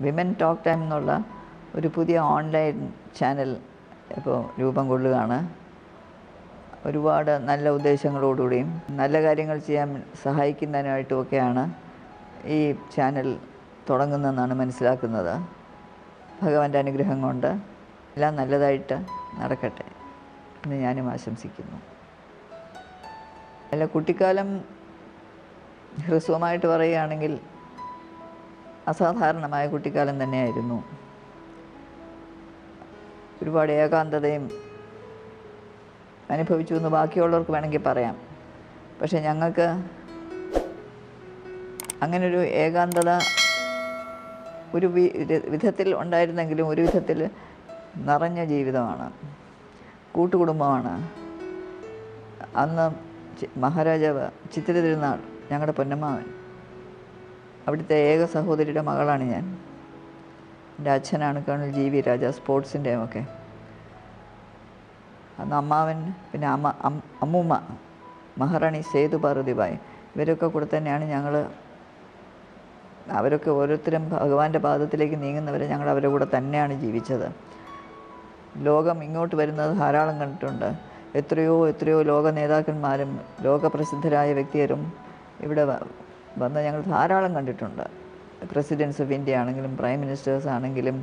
Women talk time എന്നുള്ള ഒരു പുതിയ ഓൺലൈൻ ചാനൽ ഇപ്പോൾ രൂപം കൊള്ളുകയാണ്. ഒരുപാട് നല്ല ഉദ്ദേശങ്ങളോടുകൂടിയും നല്ല കാര്യങ്ങൾ ചെയ്യാൻ സഹായിക്കുന്നതിനായിട്ടുമൊക്കെയാണ് ഈ ചാനൽ തുടങ്ങുന്നതെന്നാണ് മനസ്സിലാക്കുന്നത്. ഭഗവാന്റെ അനുഗ്രഹം കൊണ്ട് എല്ലാം നല്ലതായിട്ട് നടക്കട്ടെ എന്ന് ഞാനും ആശംസിക്കുന്നു. അല്ല, കുട്ടിക്കാലം ഹ്രസ്വമായിട്ട് പറയുകയാണെങ്കിൽ അസാധാരണമായ കുട്ടിക്കാലം തന്നെയായിരുന്നു. ഒരുപാട് ഏകാന്തതയും അനുഭവിച്ചു എന്ന് ബാക്കിയുള്ളവർക്ക് വേണമെങ്കിൽ പറയാം. പക്ഷേ ഞങ്ങൾക്ക് അങ്ങനൊരു ഏകാന്തത ഒരു വിധത്തിൽ ഉണ്ടായിരുന്നെങ്കിലും ഒരു വിധത്തിൽ നിറഞ്ഞ ജീവിതമാണ്, കൂട്ടുകുടുംബമാണ്. അന്ന് മഹാരാജാവ് ചിത്തിര തിരുനാൾ, ഞങ്ങളുടെ പൊന്നമ്മാവൻ, അവിടുത്തെ ഏക സഹോദരിയുടെ മകളാണ് ഞാൻ. എൻ്റെ അച്ഛനാണ് കേണൽ ജി വി രാജ, സ്പോർട്സിൻ്റെയുമൊക്കെ. അന്ന് അമ്മാവൻ, പിന്നെ അമ്മൂമ്മ മഹാറാണി സേതു പാർവതിബായി, ഇവരൊക്കെ കൂടെ തന്നെയാണ് അവരൊക്കെ ഓരോരുത്തരും ഭഗവാന്റെ പാദത്തിലേക്ക് നീങ്ങുന്നവരെ ഞങ്ങൾ അവരുടെ കൂടെ തന്നെയാണ് ജീവിച്ചത്. ലോകം ഇങ്ങോട്ട് വരുന്നത് ധാരാളം കണ്ടിട്ടുണ്ട്. എത്രയോ ലോക നേതാക്കന്മാരും ലോകപ്രസിദ്ധരായ വ്യക്തികളും ഇവിടെ വന്ന് ഞങ്ങൾ ധാരാളം കണ്ടിട്ടുണ്ട്. പ്രസിഡൻസ് ഓഫ് ഇന്ത്യ ആണെങ്കിലും, പ്രൈം മിനിസ്റ്റേഴ്സ് ആണെങ്കിലും,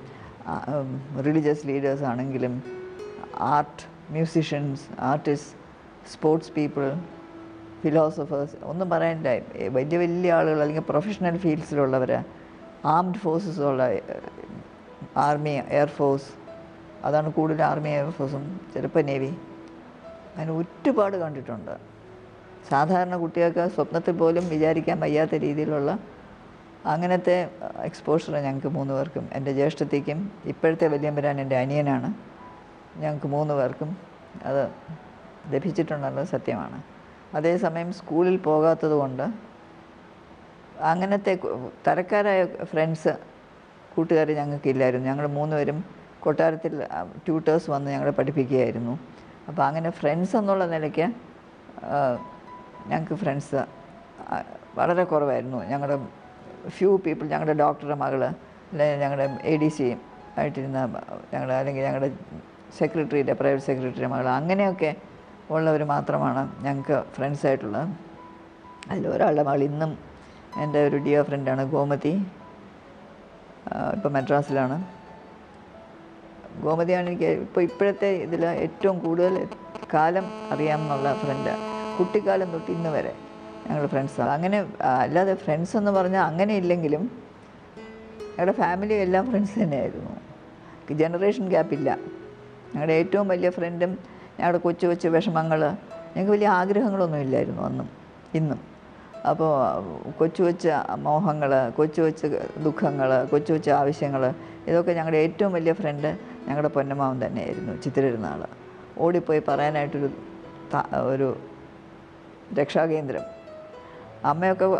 റിലീജിയസ് ലീഡേഴ്സ് ആണെങ്കിലും, musicians, artist, sports people, philosophers, ഒന്നും പറയാനില്ല. വലിയ വലിയ ആളുകൾ, അല്ലെങ്കിൽ പ്രൊഫഷണൽ ഫീൽഡ്സിലുള്ളവർ, ആംഡ് ഫോഴ്സസുള്ള ആർമി, എയർഫോഴ്സ്, അതാണ് കൂടുതൽ, ആർമി, എയർഫോഴ്സും ചിലപ്പോൾ നേവി, അങ്ങനെ ഒരുപാട് കണ്ടിട്ടുണ്ട്. സാധാരണ കുട്ടികൾക്ക് സ്വപ്നത്തിൽ പോലും വിചാരിക്കാൻ വയ്യാത്ത രീതിയിലുള്ള അങ്ങനത്തെ എക്സ്പോഷർ ഞങ്ങൾക്ക് 3 പേർക്കും, എൻ്റെ ജ്യേഷ്ഠത്തേക്കും ഇപ്പോഴത്തെ വലിയമ്പരാൻ എൻ്റെ അനിയനാണ്, ഞങ്ങൾക്ക് 3 പേർക്കും അത് ലഭിച്ചിട്ടുണ്ടെന്നത് സത്യമാണ്. അതേസമയം സ്കൂളിൽ പോകാത്തത് കൊണ്ട് അങ്ങനത്തെ തരക്കാരായ ഫ്രണ്ട്സ്, കൂട്ടുകാർ ഞങ്ങൾക്കില്ലായിരുന്നു. ഞങ്ങൾ 3 പേരും കൊട്ടാരത്തിൽ ട്യൂട്ടേഴ്സ് വന്ന് ഞങ്ങളെ പഠിപ്പിക്കുകയായിരുന്നു. അപ്പോൾ അങ്ങനെ ഫ്രണ്ട്സ് എന്നുള്ള നിലയ്ക്ക് ഞങ്ങൾക്ക് ഫ്രണ്ട്സ് വളരെ കുറവായിരുന്നു. ഞങ്ങളുടെ ഫ്യൂ പീപ്പിൾ, ഞങ്ങളുടെ ഡോക്ടറുടെ മകൾ, അല്ലെങ്കിൽ ഞങ്ങളുടെ ADC ആയിട്ടിരുന്ന അല്ലെങ്കിൽ ഞങ്ങളുടെ സെക്രട്ടറിയുടെ, പ്രൈവറ്റ് സെക്രട്ടറിയുടെ മകൾ, അങ്ങനെയൊക്കെ ഉള്ളവർ മാത്രമാണ് ഞങ്ങൾക്ക് ഫ്രണ്ട്സായിട്ടുള്ളത്. അതിലൊരാളുടെ മകൾ ഇന്നും എൻ്റെ ഒരു ഡിയർ ഫ്രണ്ടാണ്, ഗോമതി. ഇപ്പോൾ മദ്രാസിലാണ്. ഗോമതിയാണ് എനിക്ക് ഇപ്പോഴത്തെ ഇതിൽ ഏറ്റവും കൂടുതൽ കാലം അറിയാമെന്നുള്ള ഫ്രണ്ട്. കുട്ടിക്കാലം തൊട്ട് ഇന്ന് വരെ ഞങ്ങൾ ഫ്രണ്ട്സാണ്. അങ്ങനെ അല്ലാതെ ഫ്രണ്ട്സ് എന്ന് പറഞ്ഞാൽ അങ്ങനെ ഇല്ലെങ്കിലും ഞങ്ങളുടെ ഫാമിലി എല്ലാം ഫ്രണ്ട്സ് തന്നെയായിരുന്നു. ജനറേഷൻ ഗ്യാപ്പില്ല. ഞങ്ങളുടെ ഏറ്റവും വലിയ ഫ്രണ്ടും ഞങ്ങളുടെ കൊച്ചു വിഷമങ്ങൾ, ഞങ്ങൾക്ക് വലിയ ആഗ്രഹങ്ങളൊന്നും ഇല്ലായിരുന്നു അന്നും ഇന്നും. അപ്പോൾ കൊച്ചു മോഹങ്ങൾ, കൊച്ചു ദുഃഖങ്ങൾ, കൊച്ചു ആവശ്യങ്ങൾ, ഇതൊക്കെ ഞങ്ങളുടെ ഏറ്റവും വലിയ ഫ്രണ്ട് ഞങ്ങളുടെ പൊന്നമ്മാവൻ തന്നെയായിരുന്നു. ചിത്തിരനാൾ ഓടിപ്പോയി പറയാനായിട്ടൊരു രക്ഷാകേന്ദ്രം.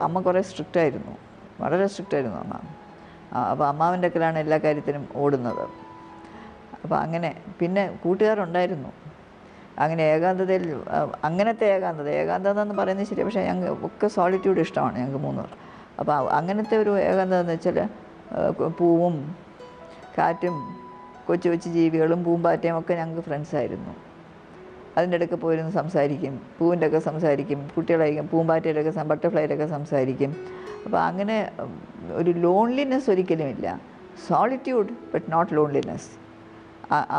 അമ്മ കുറേ സ്ട്രിക്റ്റായിരുന്നു, വളരെ സ്ട്രിക്റ്റായിരുന്നു അമ്മ. അപ്പോൾ അമ്മാവൻ്റെ അടുക്കലാണ് എല്ലാ കാര്യത്തിനും ഓടുന്നത്. അപ്പോൾ അങ്ങനെ പിന്നെ കൂട്ടുകാരുണ്ടായിരുന്നു. അങ്ങനെ ഏകാന്തതയിൽ, അങ്ങനത്തെ ഏകാന്തത എന്ന് പറയുന്നത് ശരി, പക്ഷേ ഞങ്ങൾ ഒക്കെ സോളിറ്റ്യൂഡ് ഇഷ്ടമാണ് ഞങ്ങൾക്ക് 3 പേർ. അപ്പോൾ അങ്ങനത്തെ ഒരു ഏകാന്തത എന്ന് വെച്ചാൽ പൂവും കാറ്റും കൊച്ചു ജീവികളും പൂമ്പാറ്റയും ഒക്കെ ഞങ്ങൾക്ക് ഫ്രണ്ട്സായിരുന്നു. അതിൻ്റെ ഇടയ്ക്ക് പോയിരുന്ന് സംസാരിക്കും, പൂവിൻ്റെ ഒക്കെ സംസാരിക്കും, കുട്ടികളായിരിക്കും പൂമ്പാറ്റയുടെ ഒക്കെ, ബട്ടർഫ്ലൈയുടെ ഒക്കെ സംസാരിക്കും. അപ്പോൾ അങ്ങനെ ഒരു ലോൺലിനെസ് ഒരിക്കലും ഇല്ല. Solitude but not loneliness.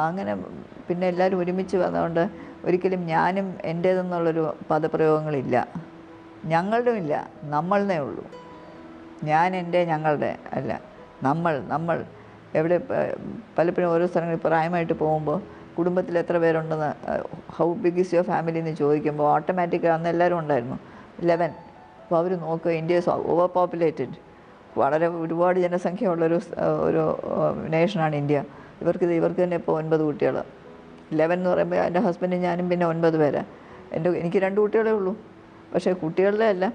അങ്ങനെ പിന്നെ എല്ലാവരും ഒരുമിച്ച് വന്നതുകൊണ്ട് ഒരിക്കലും ഞാനും എൻ്റേതെന്നുള്ളൊരു പദപ്രയോഗങ്ങളില്ല. ഞങ്ങളുടെയും ഇല്ല, നമ്മളിനേ ഉള്ളൂ. ഞാൻ എൻ്റെ, ഞങ്ങളുടെ അല്ല, നമ്മൾ എവിടെ പലപ്പോഴും ഓരോ സ്ഥലങ്ങളിൽ പ്രായമായിട്ട് പോകുമ്പോൾ കുടുംബത്തിൽ എത്ര പേരുണ്ടെന്ന്, how big is your family എന്ന് ചോദിക്കുമ്പോൾ ഓട്ടോമാറ്റിക്കായി അന്ന് എല്ലാവരും ഉണ്ടായിരുന്നു 11. അപ്പോൾ അവർ നോക്കുക, ഇന്ത്യ ഈസ് ഓവർ പോപ്പുലേറ്റഡ്, ഒരുപാട് ജനസംഖ്യ ഉള്ളൊരു നേഷനാണ് ഇന്ത്യ. ഇവർക്ക് തന്നെ ഇപ്പോൾ 9 കുട്ടികൾ. 11 എന്ന് പറയുമ്പോൾ എൻ്റെ ഹസ്ബൻഡും ഞാനും പിന്നെ 9 പേര്. എനിക്ക് 2 കുട്ടികളേ ഉള്ളൂ. പക്ഷേ കുട്ടികളുടെ അല്ല,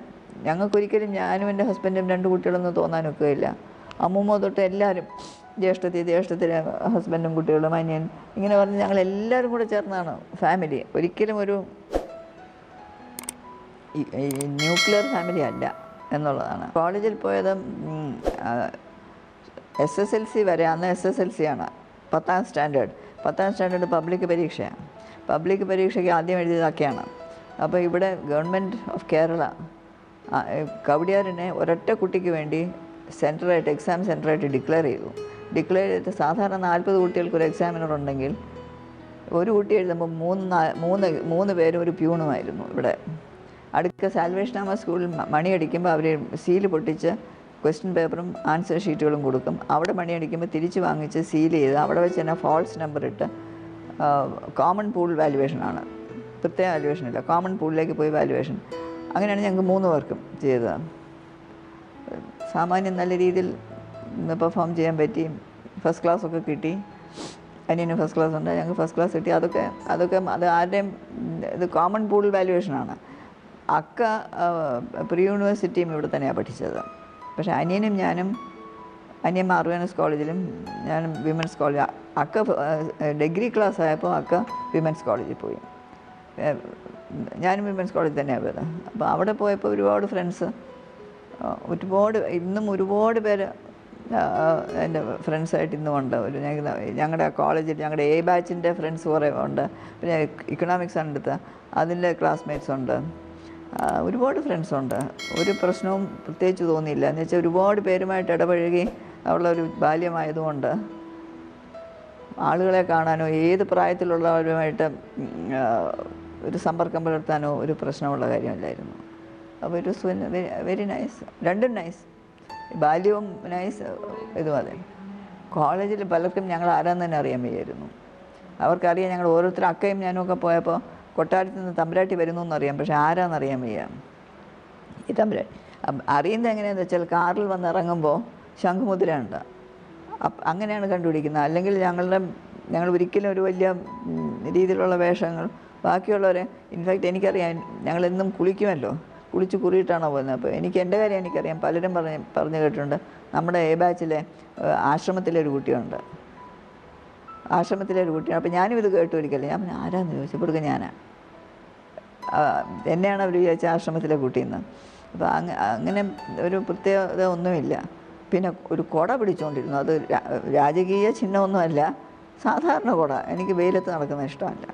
ഞങ്ങൾക്കൊരിക്കലും ഞാനും എൻ്റെ ഹസ്ബൻഡും 2 കുട്ടികളൊന്നും തോന്നാനൊക്കുകയില്ല. അമ്മൂമ്മ തൊട്ട് എല്ലാവരും, ജ്യേഷ്ഠത്തിൻ്റെ ഹസ്ബൻഡും കുട്ടികളും, അനിയൻ, ഇങ്ങനെ പറഞ്ഞ് ഞങ്ങളെല്ലാവരും കൂടെ ചേർന്നാണ് ഫാമിലി. ഒരിക്കലും ഒരു ന്യൂക്ലിയർ ഫാമിലി അല്ല എന്നുള്ളതാണ്. കോളേജിൽ പോയത് SSLC വരെ, അന്ന് SSLC ആണ്, 10ാം സ്റ്റാൻഡേർഡ്. 10ാം സ്റ്റാൻഡേർഡ് പബ്ലിക് പരീക്ഷയാണ്. പബ്ലിക് പരീക്ഷയ്ക്ക് ആദ്യം എഴുതിയതൊക്കെയാണ്. അപ്പോൾ ഇവിടെ ഗവൺമെൻറ് ഓഫ് കേരള കവടിയാറിനെ ഒരൊറ്റ കുട്ടിക്ക് വേണ്ടി സെൻറ്ററായിട്ട്, എക്സാം സെൻറ്ററായിട്ട് ഡിക്ലെയർ ചെയ്തു. ഡിക്ലെയർ ചെയ്തിട്ട് സാധാരണ 40 കുട്ടികൾക്ക് ഒരു എക്സാമിനർ ഉണ്ടെങ്കിൽ ഒരു കുട്ടി എഴുതുമ്പോൾ മൂന്ന് പേരും ഒരു പ്യൂണുമായിരുന്നു. ഇവിടെ അടുക്ക സാൽവേഷൻ ആർമി സ്കൂളിൽ മണിയടിക്കുമ്പോൾ അവർ സീല് പൊട്ടിച്ച് ക്വസ്റ്റ്യൻ പേപ്പറും ആൻസർ ഷീറ്റുകളും കൊടുക്കും. അവിടെ മണിയടിക്കുമ്പോൾ തിരിച്ച് വാങ്ങിച്ച് സീൽ ചെയ്ത് അവിടെ വെച്ച് തന്നെ ഫാൾസ് നമ്പർ ഇട്ട് കോമൺ പൂൾ വാല്യുവേഷനാണ്, പ്രത്യേക വാല്യുവേഷൻ ഇല്ല, കോമൺ പൂളിലേക്ക് പോയി വാല്യുവേഷൻ. അങ്ങനെയാണ് ഞങ്ങൾക്ക് 3 പേർക്കും ചെയ്തത്. സാമാന്യം നല്ല രീതിയിൽ പെർഫോം ചെയ്യാൻ പറ്റി. ഫസ്റ്റ് ക്ലാസ്സൊക്കെ കിട്ടി. അനിയന് ഫസ്റ്റ് ക്ലാസ് ഉണ്ട്, ഞങ്ങൾക്ക് ഫസ്റ്റ് ക്ലാസ് കിട്ടി. അതൊക്കെ അത് ആരുടെയും ഇത് കോമൺ പൂൾ വാല്യുവേഷനാണ്. അക്ക പ്രീ യൂണിവേഴ്സിറ്റിയും ഇവിടെ തന്നെയാണ് പഠിച്ചത്. പക്ഷേ അനിയനും ഞാനും, അനിയൻ മാർവേനസ് കോളേജിലും ഞാനും വിമൻസ് കോളേജ്. അക്ക ഡിഗ്രി ക്ലാസ് ആയപ്പോൾ അക്ക വിമൻസ് കോളേജിൽ പോയി, ഞാനും വിമൻസ് കോളേജിൽ തന്നെയാണ് പോയത്. അപ്പോൾ അവിടെ പോയപ്പോൾ ഒരുപാട് ഫ്രണ്ട്സ്, ഇന്നും ഒരുപാട് പേര് എൻ്റെ ഫ്രണ്ട്സായിട്ട് ഇന്നും ഉണ്ട്. ഞങ്ങളുടെ കോളേജിൽ ഞങ്ങളുടെ A ബാച്ചിൻ്റെ ഫ്രണ്ട്സ് കുറേ ഉണ്ട്. പിന്നെ ഇക്കണോമിക്സ് ആണ് എടുത്ത, അതിൻ്റെ ക്ലാസ്മേറ്റ്സ് ഉണ്ട്. ഒരുപാട് ഫ്രണ്ട്സുണ്ട്. ഒരു പ്രശ്നവും പ്രത്യേകിച്ച് തോന്നിയില്ല. എന്ന് വെച്ചാൽ ഒരുപാട് പേരുമായിട്ട് ഇടപഴകി ഉള്ളൊരു ബാല്യമായതുകൊണ്ട് ആളുകളെ കാണാനോ ഏത് പ്രായത്തിലുള്ളവരുമായിട്ട് ഒരു സമ്പർക്കം പുലർത്താനോ ഒരു പ്രശ്നമുള്ള കാര്യമല്ലായിരുന്നു. അപ്പോൾ ഇറ്റ് വാസ് വെരി നൈസ്. രണ്ടും നൈസ്, ബാല്യവും നൈസ്, ഇതും അതെ. കോളേജിൽ പലർക്കും ഞങ്ങൾ ആരാന്ന് തന്നെ അറിയാൻ വയ്യായിരുന്നു. അവർക്കറിയാം ഞങ്ങൾ ഓരോരുത്തരും, അക്കയും ഞാനും ഒക്കെ പോയപ്പോൾ കൊട്ടാരത്തിൽ നിന്ന് തമ്പുരാട്ടി വരുന്നു എന്നറിയാം, പക്ഷേ ആരാന്നറിയാൻ വയ്യ. ഈ തമ്പുരാട്ടി അറിയുന്നത് എങ്ങനെയാണെന്ന് വെച്ചാൽ കാറിൽ വന്ന് ഇറങ്ങുമ്പോൾ ശംഖുമുദ്ര ഉണ്ട്, അങ്ങനെയാണ് കണ്ടുപിടിക്കുന്നത്. അല്ലെങ്കിൽ ഞങ്ങൾ ഒരിക്കലും ഒരു വലിയ രീതിയിലുള്ള വേഷങ്ങൾ ബാക്കിയുള്ളവരെ, ഇൻഫാക്റ്റ് എനിക്കറിയാം, ഞങ്ങളെന്നും കുളിക്കുമല്ലോ, കുളിച്ച് കുറിയിട്ടാണോ പോകുന്നത്. അപ്പോൾ എൻ്റെ കാര്യം എനിക്കറിയാം. പലരും പറഞ്ഞു കേട്ടിട്ടുണ്ട്. നമ്മുടെ A ബാച്ചിലെ ആശ്രമത്തിലൊരു കുട്ടിയുണ്ട്, അപ്പോൾ ഞാനും ഇത് കേട്ടു ഒരിക്കലും. ഞാൻ പിന്നെ ആരാന്ന് ചോദിച്ചപ്പോഴേക്ക് ഞാനാണ്, എന്നെയാണ് അവർ വിചാരിച്ച ആശ്രമത്തിലെ കുട്ടിയെന്ന്. അപ്പോൾ അങ്ങനെ ഒരു പ്രത്യേകത ഒന്നുമില്ല. പിന്നെ ഒരു കുട പിടിച്ചുകൊണ്ടിരുന്നു. അത് രാജകീയ ചിഹ്നമൊന്നുമല്ല, സാധാരണ കുട. എനിക്ക് വെയിലത്ത് നടക്കുന്ന ഇഷ്ടമല്ല.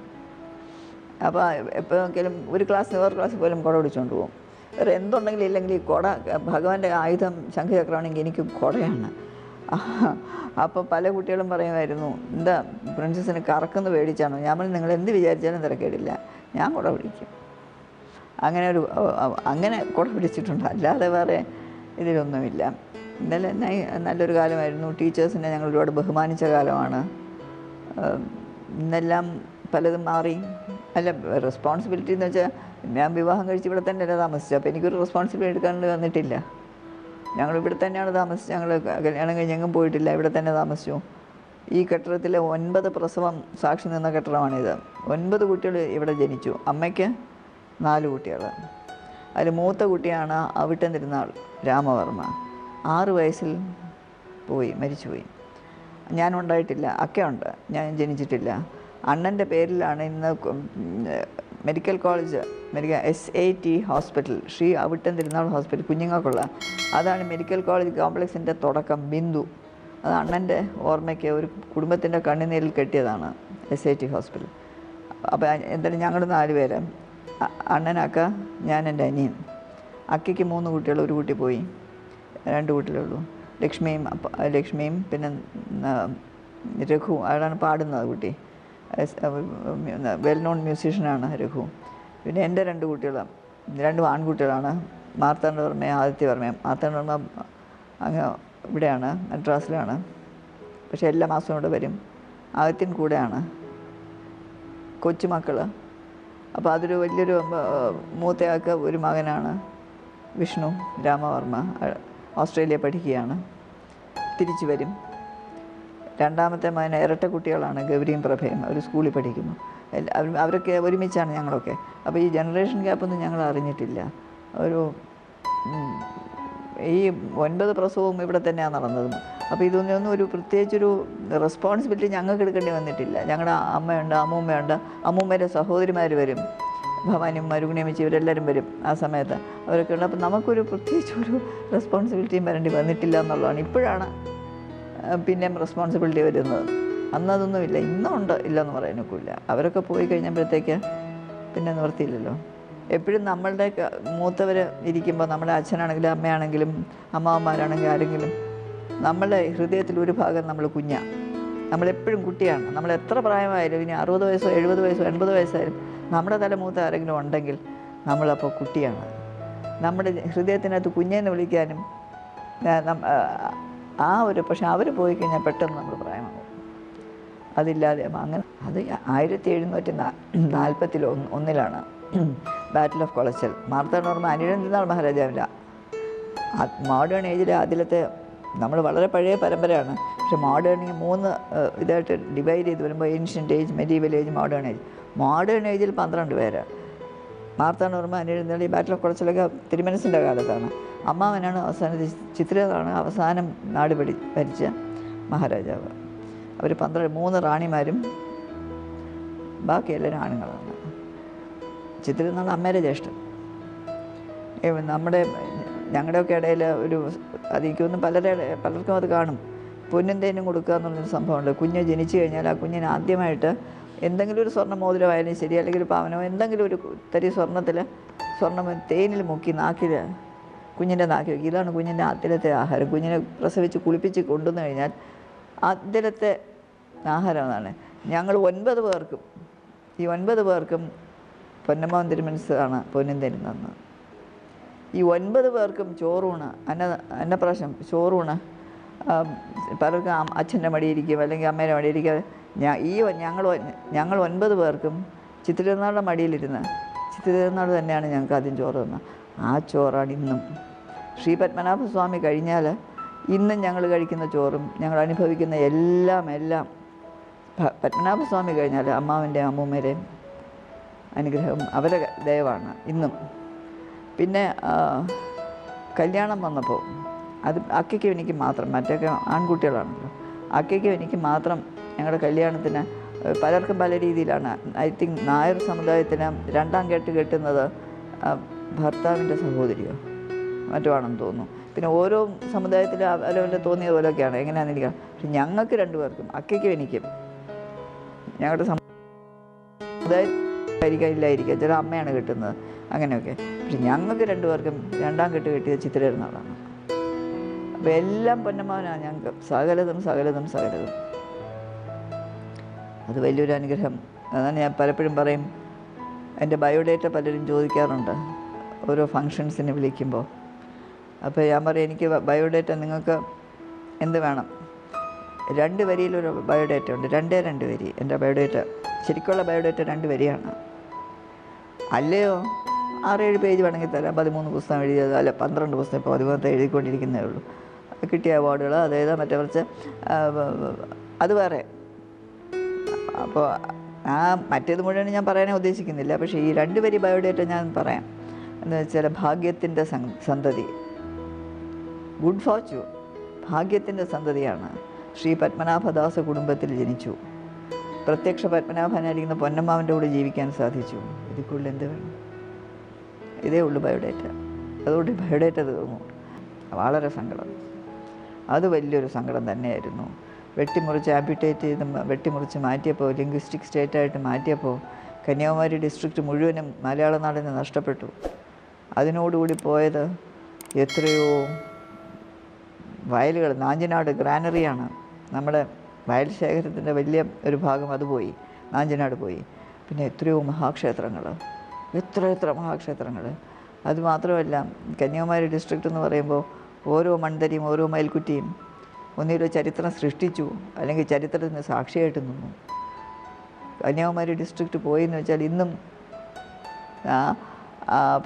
അപ്പോൾ എപ്പോഴെങ്കിലും ഒരു ക്ലാസ്സിൽ വേറെ ക്ലാസ്സിൽ പോലും കുട പിടിച്ചുകൊണ്ട് പോകും. വേറെ എന്തുണ്ടെങ്കിലും ഇല്ലെങ്കിൽ ഈ കുട, ഭഗവാന്റെ ആയുധം ശംഖചക്രമാണെങ്കിൽ എനിക്ക് കുടയാണ്. അപ്പോൾ പല കുട്ടികളും പറയുമായിരുന്നു, എന്താ പ്രിൻസസിന് കറക്കുന്ന പേടിച്ചാണോ? ഞാൻ പറഞ്ഞു, നിങ്ങൾ എന്ത് വിചാരിച്ചാലും തിരക്കേടില്ല, ഞാൻ കുട പിടിക്കും. അങ്ങനെ കുട പിടിച്ചിട്ടുണ്ട്, അല്ലാതെ വേറെ ഇതിലൊന്നുമില്ല. ഇന്നലെ നല്ലൊരു കാലമായിരുന്നു. ടീച്ചേഴ്സിനെ ഞങ്ങൾ ഒരുപാട് ബഹുമാനിച്ച കാലമാണ്. ഇന്നെല്ലാം പലതും മാറി. അല്ല, റെസ്പോൺസിബിലിറ്റി എന്ന് വെച്ചാൽ ഞാൻ വിവാഹം കഴിച്ച് ഇവിടെ തന്നെയല്ല താമസിച്ചത്. അപ്പോൾ എനിക്കൊരു റെസ്പോൺസിബിലിറ്റി എടുക്കാൻ വന്നിട്ടില്ല. ഞങ്ങൾ ഇവിടെ തന്നെയാണ് താമസിച്ചത്. ഞങ്ങൾ കല്യാണം കഴിഞ്ഞ് എങ്ങും പോയിട്ടില്ല, ഇവിടെ തന്നെ താമസിച്ചു. ഈ കെട്ടിടത്തിലെ 9 പ്രസവം സാക്ഷി നിന്ന കെട്ടിടമാണിത്. 9 കുട്ടികൾ ഇവിടെ ജനിച്ചു. അമ്മയ്ക്ക് 4 കുട്ടികൾ. അതിൽ മൂത്ത കുട്ടിയാണ് അവിട്ടം തിരുനാൾ രാമവർമ്മ. 6 വയസ്സിൽ മരിച്ചുപോയി. ഞാനുണ്ടായിട്ടില്ല, അക്കയുണ്ട്, ഞാൻ ജനിച്ചിട്ടില്ല. അണ്ണൻ്റെ പേരിലാണ് ഇന്ന് medical college, SAT hospital, Shri Avittam തിരുനാൾ ഹോസ്പിറ്റൽ, കുഞ്ഞുങ്ങൾക്കുള്ള. അതാണ് മെഡിക്കൽ കോളേജ് കോംപ്ലക്സിൻ്റെ തുടക്കം, ബിന്ദു. അത് അണ്ണൻ്റെ ഓർമ്മയ്ക്ക് ഒരു കുടുംബത്തിൻ്റെ കണ്ണുനീരിൽ കെട്ടിയതാണ് SAT ഹോസ്പിറ്റൽ. അപ്പോൾ എന്തായാലും ഞങ്ങൾ 4 പേര്, അണ്ണനക്ക, ഞാൻ എൻ്റെ അനിയൻ. അക്കയ്ക്ക് 3 കുട്ടികൾ, ഒരു കുട്ടി പോയി, 2 കുട്ടികളേ ഉള്ളൂ. ലക്ഷ്മിയും പിന്നെ രഘു, അയാളാണ് പാടുന്നത് കുട്ടി, വെൽ നോൺ മ്യൂസീഷ്യനാണ് രഘു. പിന്നെ എൻ്റെ 2 കുട്ടികൾ, 2 ആൺകുട്ടികളാണ്, മാർത്താണ്ഡവർമ്മയും ആദിത്യവർമ്മയും. മാർത്താണ്ഡവർമ്മ അങ്ങ് ഇവിടെയാണ്, മദ്രാസിലാണ്, പക്ഷേ എല്ലാ മാസവും ഇവിടെ വരും. ആദിത്യൻ കൂടെയാണ്. കൊച്ചുമക്കൾ. അപ്പോൾ അതൊരു വലിയൊരു മൂത്തയാൾക്ക് ഒരു മകനാണ് വിഷ്ണു രാമവർമ്മ, ഓസ്ട്രേലിയ പഠിക്കുകയാണ്, തിരിച്ചു വരും. രണ്ടാമത്തെ മകൻ ഇരട്ട കുട്ടികളാണ്, ഗൗരിയും പ്രഭയും, അവർ സ്കൂളിൽ പഠിക്കുന്നു. അവരൊക്കെ ഒരുമിച്ചാണ് ഞങ്ങളൊക്കെ. അപ്പോൾ ഈ ജനറേഷൻ ഗ്യാപ്പൊന്നും ഞങ്ങൾ അറിഞ്ഞിട്ടില്ല. ഈ 9 പ്രസവവും ഇവിടെ തന്നെയാണ് നടന്നതും. അപ്പോൾ ഇതൊന്നും ഒരു പ്രത്യേകിച്ചൊരു റെസ്പോൺസിബിലിറ്റി ഞങ്ങൾക്ക് എടുക്കേണ്ടി വന്നിട്ടില്ല. ഞങ്ങളുടെ അമ്മയുണ്ട്, അമ്മൂമ്മയുണ്ട്, അമ്മൂമ്മയുടെ സഹോദരിമാർ വരും, ഭവാനിയും മരുകുണിയമ്മച്ചി ഇവരെല്ലാവരും വരും ആ സമയത്ത്. അവരൊക്കെ ഉണ്ട്. അപ്പോൾ നമുക്കൊരു പ്രത്യേകിച്ചൊരു റെസ്പോൺസിബിലിറ്റിയും വരേണ്ടി വന്നിട്ടില്ല എന്നുള്ളതാണ്. ഇപ്പോഴാണ് പിന്നെയും റെസ്പോൺസിബിലിറ്റി വരുന്നത്. അന്നതൊന്നുമില്ല. ഇന്നുണ്ട്, ഇല്ലെന്ന് പറയാനൊക്കില്ല. അവരൊക്കെ പോയി കഴിഞ്ഞപ്പോഴത്തേക്ക് പിന്നെ നിവർത്തിയില്ലല്ലോ. എപ്പോഴും നമ്മളുടെ മൂത്തവർ ഇരിക്കുമ്പോൾ നമ്മുടെ അച്ഛനാണെങ്കിലും അമ്മയാണെങ്കിലും അമ്മാവന്മാരാണെങ്കിലും ആരെങ്കിലും നമ്മളുടെ ഹൃദയത്തിൽ ഒരു ഭാഗം നമ്മൾ കുഞ്ഞാണ്. നമ്മളെപ്പോഴും കുട്ടിയാണ്. നമ്മൾ എത്ര പ്രായമായാലും, ഇനി 60 വയസ്സോ 70 വയസ്സോ 80 വയസ്സായാലും നമ്മുടെ തലമൂത്ത ആരെങ്കിലും ഉണ്ടെങ്കിൽ നമ്മളപ്പോൾ കുട്ടിയാണ്. നമ്മുടെ ഹൃദയത്തിനകത്ത് കുഞ്ഞെന്ന് വിളിക്കാനും പക്ഷെ അവർ പോയി കഴിഞ്ഞാൽ പെട്ടെന്ന് നമ്മൾ പ്രായമാകും. അതില്ലാതെ അങ്ങനെ അത് 1741 ബാറ്റിൽ ഓഫ് കൊളച്ചൽ. മാർത്താണ്ഡവർമ്മ അനിഴന്തിനാൾ മഹാരാജാവില്ല. മോഡേൺ ഏജിലെ അതിലത്തെ നമ്മൾ വളരെ പഴയ പരമ്പരയാണ്. പക്ഷെ മോഡേണിങ് 3 ഇതായിട്ട് ഡിവൈഡ് ചെയ്ത് വരുമ്പോൾ ancient age, medieval age, modern age. Modern ഏജിൽ 12 പേരാണ്. മാർത്താണ്ഡവർമ്മ അനിഴന്തിനാൾ ഈ ബാറ്റിൽ ഓഫ് കൊളച്ചലൊക്കെ തിരുമനസിൻ്റെ കാലത്താണ്. അമ്മാവനാണ് അവസാനത്തെ, ചിത്രയാണ് അവസാനം നാട് ഭരിച്ച മഹാരാജാവ്. അവർ 3 റാണിമാരും ബാക്കി എല്ലാവരും ആണുങ്ങളാണ്. ചിത്രനാൾ അമ്മയുടെ ജ്യേഷ്ഠൻ. ഞങ്ങളുടെയൊക്കെ ഇടയിൽ അതെനിക്കൊന്നും പലർക്കും അത് കാണും. പൊന്നും തേനും കൊടുക്കുക എന്നുള്ളൊരു സംഭവമുണ്ട്. കുഞ്ഞ് ജനിച്ചു കഴിഞ്ഞാൽ ആ കുഞ്ഞിന് ആദ്യമായിട്ട് എന്തെങ്കിലും ഒരു സ്വർണ്ണ മോതിരമായാലും ശരി, അല്ലെങ്കിൽ ഒരു പാവനോ എന്തെങ്കിലും ഒരു തരി സ്വർണ്ണം തേനിൽ മുക്കി കുഞ്ഞിൻ്റെ നാക്കി വയ്ക്കും. ഇതാണ് കുഞ്ഞിൻ്റെ ആദ്യത്തെ ആഹാരം. കുഞ്ഞിനെ പ്രസവിച്ച് കുളിപ്പിച്ച് കൊണ്ടുവന്നു കഴിഞ്ഞാൽ ആദ്യത്തെ ആഹാരം അതാണ്. ഞങ്ങൾ 9 പേർക്കും, ഈ 9 പേർക്കും പൊന്നമ്മാവൻ തിരുമനസാണ് പൊന്നും തരുന്നത്. ഈ 9 പേർക്കും ചോറൂണ്, അന്നപ്രാശം ചോറൂണ്. പലർക്കും അച്ഛൻ്റെ മടിയിരിക്കും, അല്ലെങ്കിൽ അമ്മേൻ്റെ മടിയിരിക്കുക. ഞങ്ങൾ 9 പേർക്കും ചിത്തിരനാളുടെ മടിയിലിരുന്ന് ചിത്തിരനാൾ തന്നെയാണ് ഞങ്ങൾക്ക് ആദ്യം ചോറ് തന്നത്. ആ ചോറാണ് ഇന്നും. ശ്രീ പത്മനാഭസ്വാമി കഴിഞ്ഞാൽ ഇന്നും ഞങ്ങൾ കഴിക്കുന്ന ചോറും ഞങ്ങൾ അനുഭവിക്കുന്ന എല്ലാം പത്മനാഭസ്വാമി കഴിഞ്ഞാൽ അമ്മാവൻ്റെയും അമ്മൂമ്മയുടെയും അനുഗ്രഹം, അവരുടെ ദയവാണ് ഇന്നും. പിന്നെ കല്യാണം വന്നപ്പോൾ അത് അക്കയ്ക്കും എനിക്ക് മാത്രം, മറ്റൊക്കെ ആൺകുട്ടികളാണല്ലോ, അക്കയ്ക്കും എനിക്ക് മാത്രം ഞങ്ങളുടെ കല്യാണത്തിന് പലർക്കും പല രീതിയിലാണ്. ഐ തിങ്ക് നായർ സമുദായത്തിന് 2ാം കെട്ട് കെട്ടുന്നത് ഭർത്താവിൻ്റെ സഹോദരിയോ മറ്റോ ആണെന്ന് തോന്നുന്നു. പിന്നെ ഓരോ സമുദായത്തിലും അവരവൻ്റെ തോന്നിയ പോലെയൊക്കെയാണ്, എങ്ങനെയാണെന്ന് എനിക്ക്. പക്ഷെ ഞങ്ങൾക്ക് 2 പേർക്കും, അക്കയ്ക്കും എനിക്കും, ഞങ്ങളുടെ സമുദായത്തിലായിരിക്കാം ഇല്ലായിരിക്കാം, ചില അമ്മയാണ് കിട്ടുന്നത് അങ്ങനെയൊക്കെ. പക്ഷെ ഞങ്ങൾക്ക് 2 പേർക്കും 2ാം കെട്ട് കെട്ടിയത് ചിത്തിരനാളാണ്. അപ്പോൾ എല്ലാം പൊന്നമ്മാവനാണ് ഞങ്ങൾക്ക്. സകലതും അത് വലിയൊരു അനുഗ്രഹം. അതാണ് ഞാൻ പലപ്പോഴും പറയും, എൻ്റെ ബയോഡേറ്റ പലരും ചോദിക്കാറുണ്ട് ഓരോ ഫങ്ഷൻസിന് വിളിക്കുമ്പോൾ. അപ്പോൾ ഞാൻ പറയും, എനിക്ക് ബയോഡേറ്റ നിങ്ങൾക്ക് എന്ത് വേണം? 2 വരിയിലൊരു ബയോഡേറ്റ ഉണ്ട്, 2 വരി. എൻ്റെ ബയോഡേറ്റ ശരിക്കുള്ള ബയോഡേറ്റ 2 വരിയാണ്. അല്ലയോ 6-7 പേജ് വേണമെങ്കിൽ തരാം. 13 പുസ്തകം എഴുതിയത്, അല്ല 12 പുസ്തകം, ഇപ്പോൾ 13 എഴുതിക്കൊണ്ടിരിക്കുന്നേ ഉള്ളൂ. കിട്ടിയ അവാർഡുകൾ അതേതാ മറ്റേ കുറച്ച് അത് വേറെ. അപ്പോൾ മറ്റേത് മുഴുവൻ ഞാൻ പറയാനേ ഉദ്ദേശിക്കുന്നില്ല. പക്ഷേ ഈ 2 വരി ബയോഡേറ്റ ഞാൻ പറയാം. എന്ന് വെച്ചാൽ ഭാഗ്യത്തിൻ്റെ സന്തതി, ഗുഡ് ഫോർച്യൂൺ, ഭാഗ്യത്തിൻ്റെ സന്തതിയാണ്. ശ്രീ പത്മനാഭദാസ കുടുംബത്തിൽ ജനിച്ചു. പ്രത്യക്ഷ പത്മനാഭനായിരിക്കുന്ന പൊന്നമ്മാവൻ്റെ കൂടെ ജീവിക്കാൻ സാധിച്ചു. ഇതിൽ കൂടുതൽ എന്ത് വേണം? ഇതേ ഉള്ളൂ ബയോഡേറ്റ. അതുകൊണ്ട് ബയോഡേറ്റ തീർന്നു. വളരെ സങ്കടം. അത് വലിയൊരു സങ്കടം തന്നെയായിരുന്നു. വെട്ടിമുറിച്ച് മാറ്റിയപ്പോൾ, ലിംഗ്വിസ്റ്റിക് സ്റ്റേറ്റായിട്ട് മാറ്റിയപ്പോൾ കന്യാകുമാരി ഡിസ്ട്രിക്റ്റ് മുഴുവനും മലയാള നാടിന് നഷ്ടപ്പെട്ടു. അതിനോടുകൂടി പോയത് എത്രയോ വയലുകൾ. നാഞ്ചനാട് ഗ്രാനറിയാണ് നമ്മുടെ വയൽ ശേഖരത്തിൻ്റെ വലിയ ഒരു ഭാഗം, അത് പോയി, നാഞ്ചനാട് പോയി. പിന്നെ എത്രയോ മഹാക്ഷേത്രങ്ങൾ, എത്ര മഹാക്ഷേത്രങ്ങൾ. അതുമാത്രമല്ല, കന്യാകുമാരി ഡിസ്ട്രിക്റ്റ് എന്ന് പറയുമ്പോൾ ഓരോ മൺതരിയും ഓരോ മയിൽക്കുറ്റിയും ഒന്നിലും ചരിത്രം സൃഷ്ടിച്ചു, അല്ലെങ്കിൽ ചരിത്രത്തിന് സാക്ഷിയായിട്ട് നിന്നു. കന്യാകുമാരി ഡിസ്ട്രിക്റ്റ് പോയെന്ന് വെച്ചാൽ ഇന്നും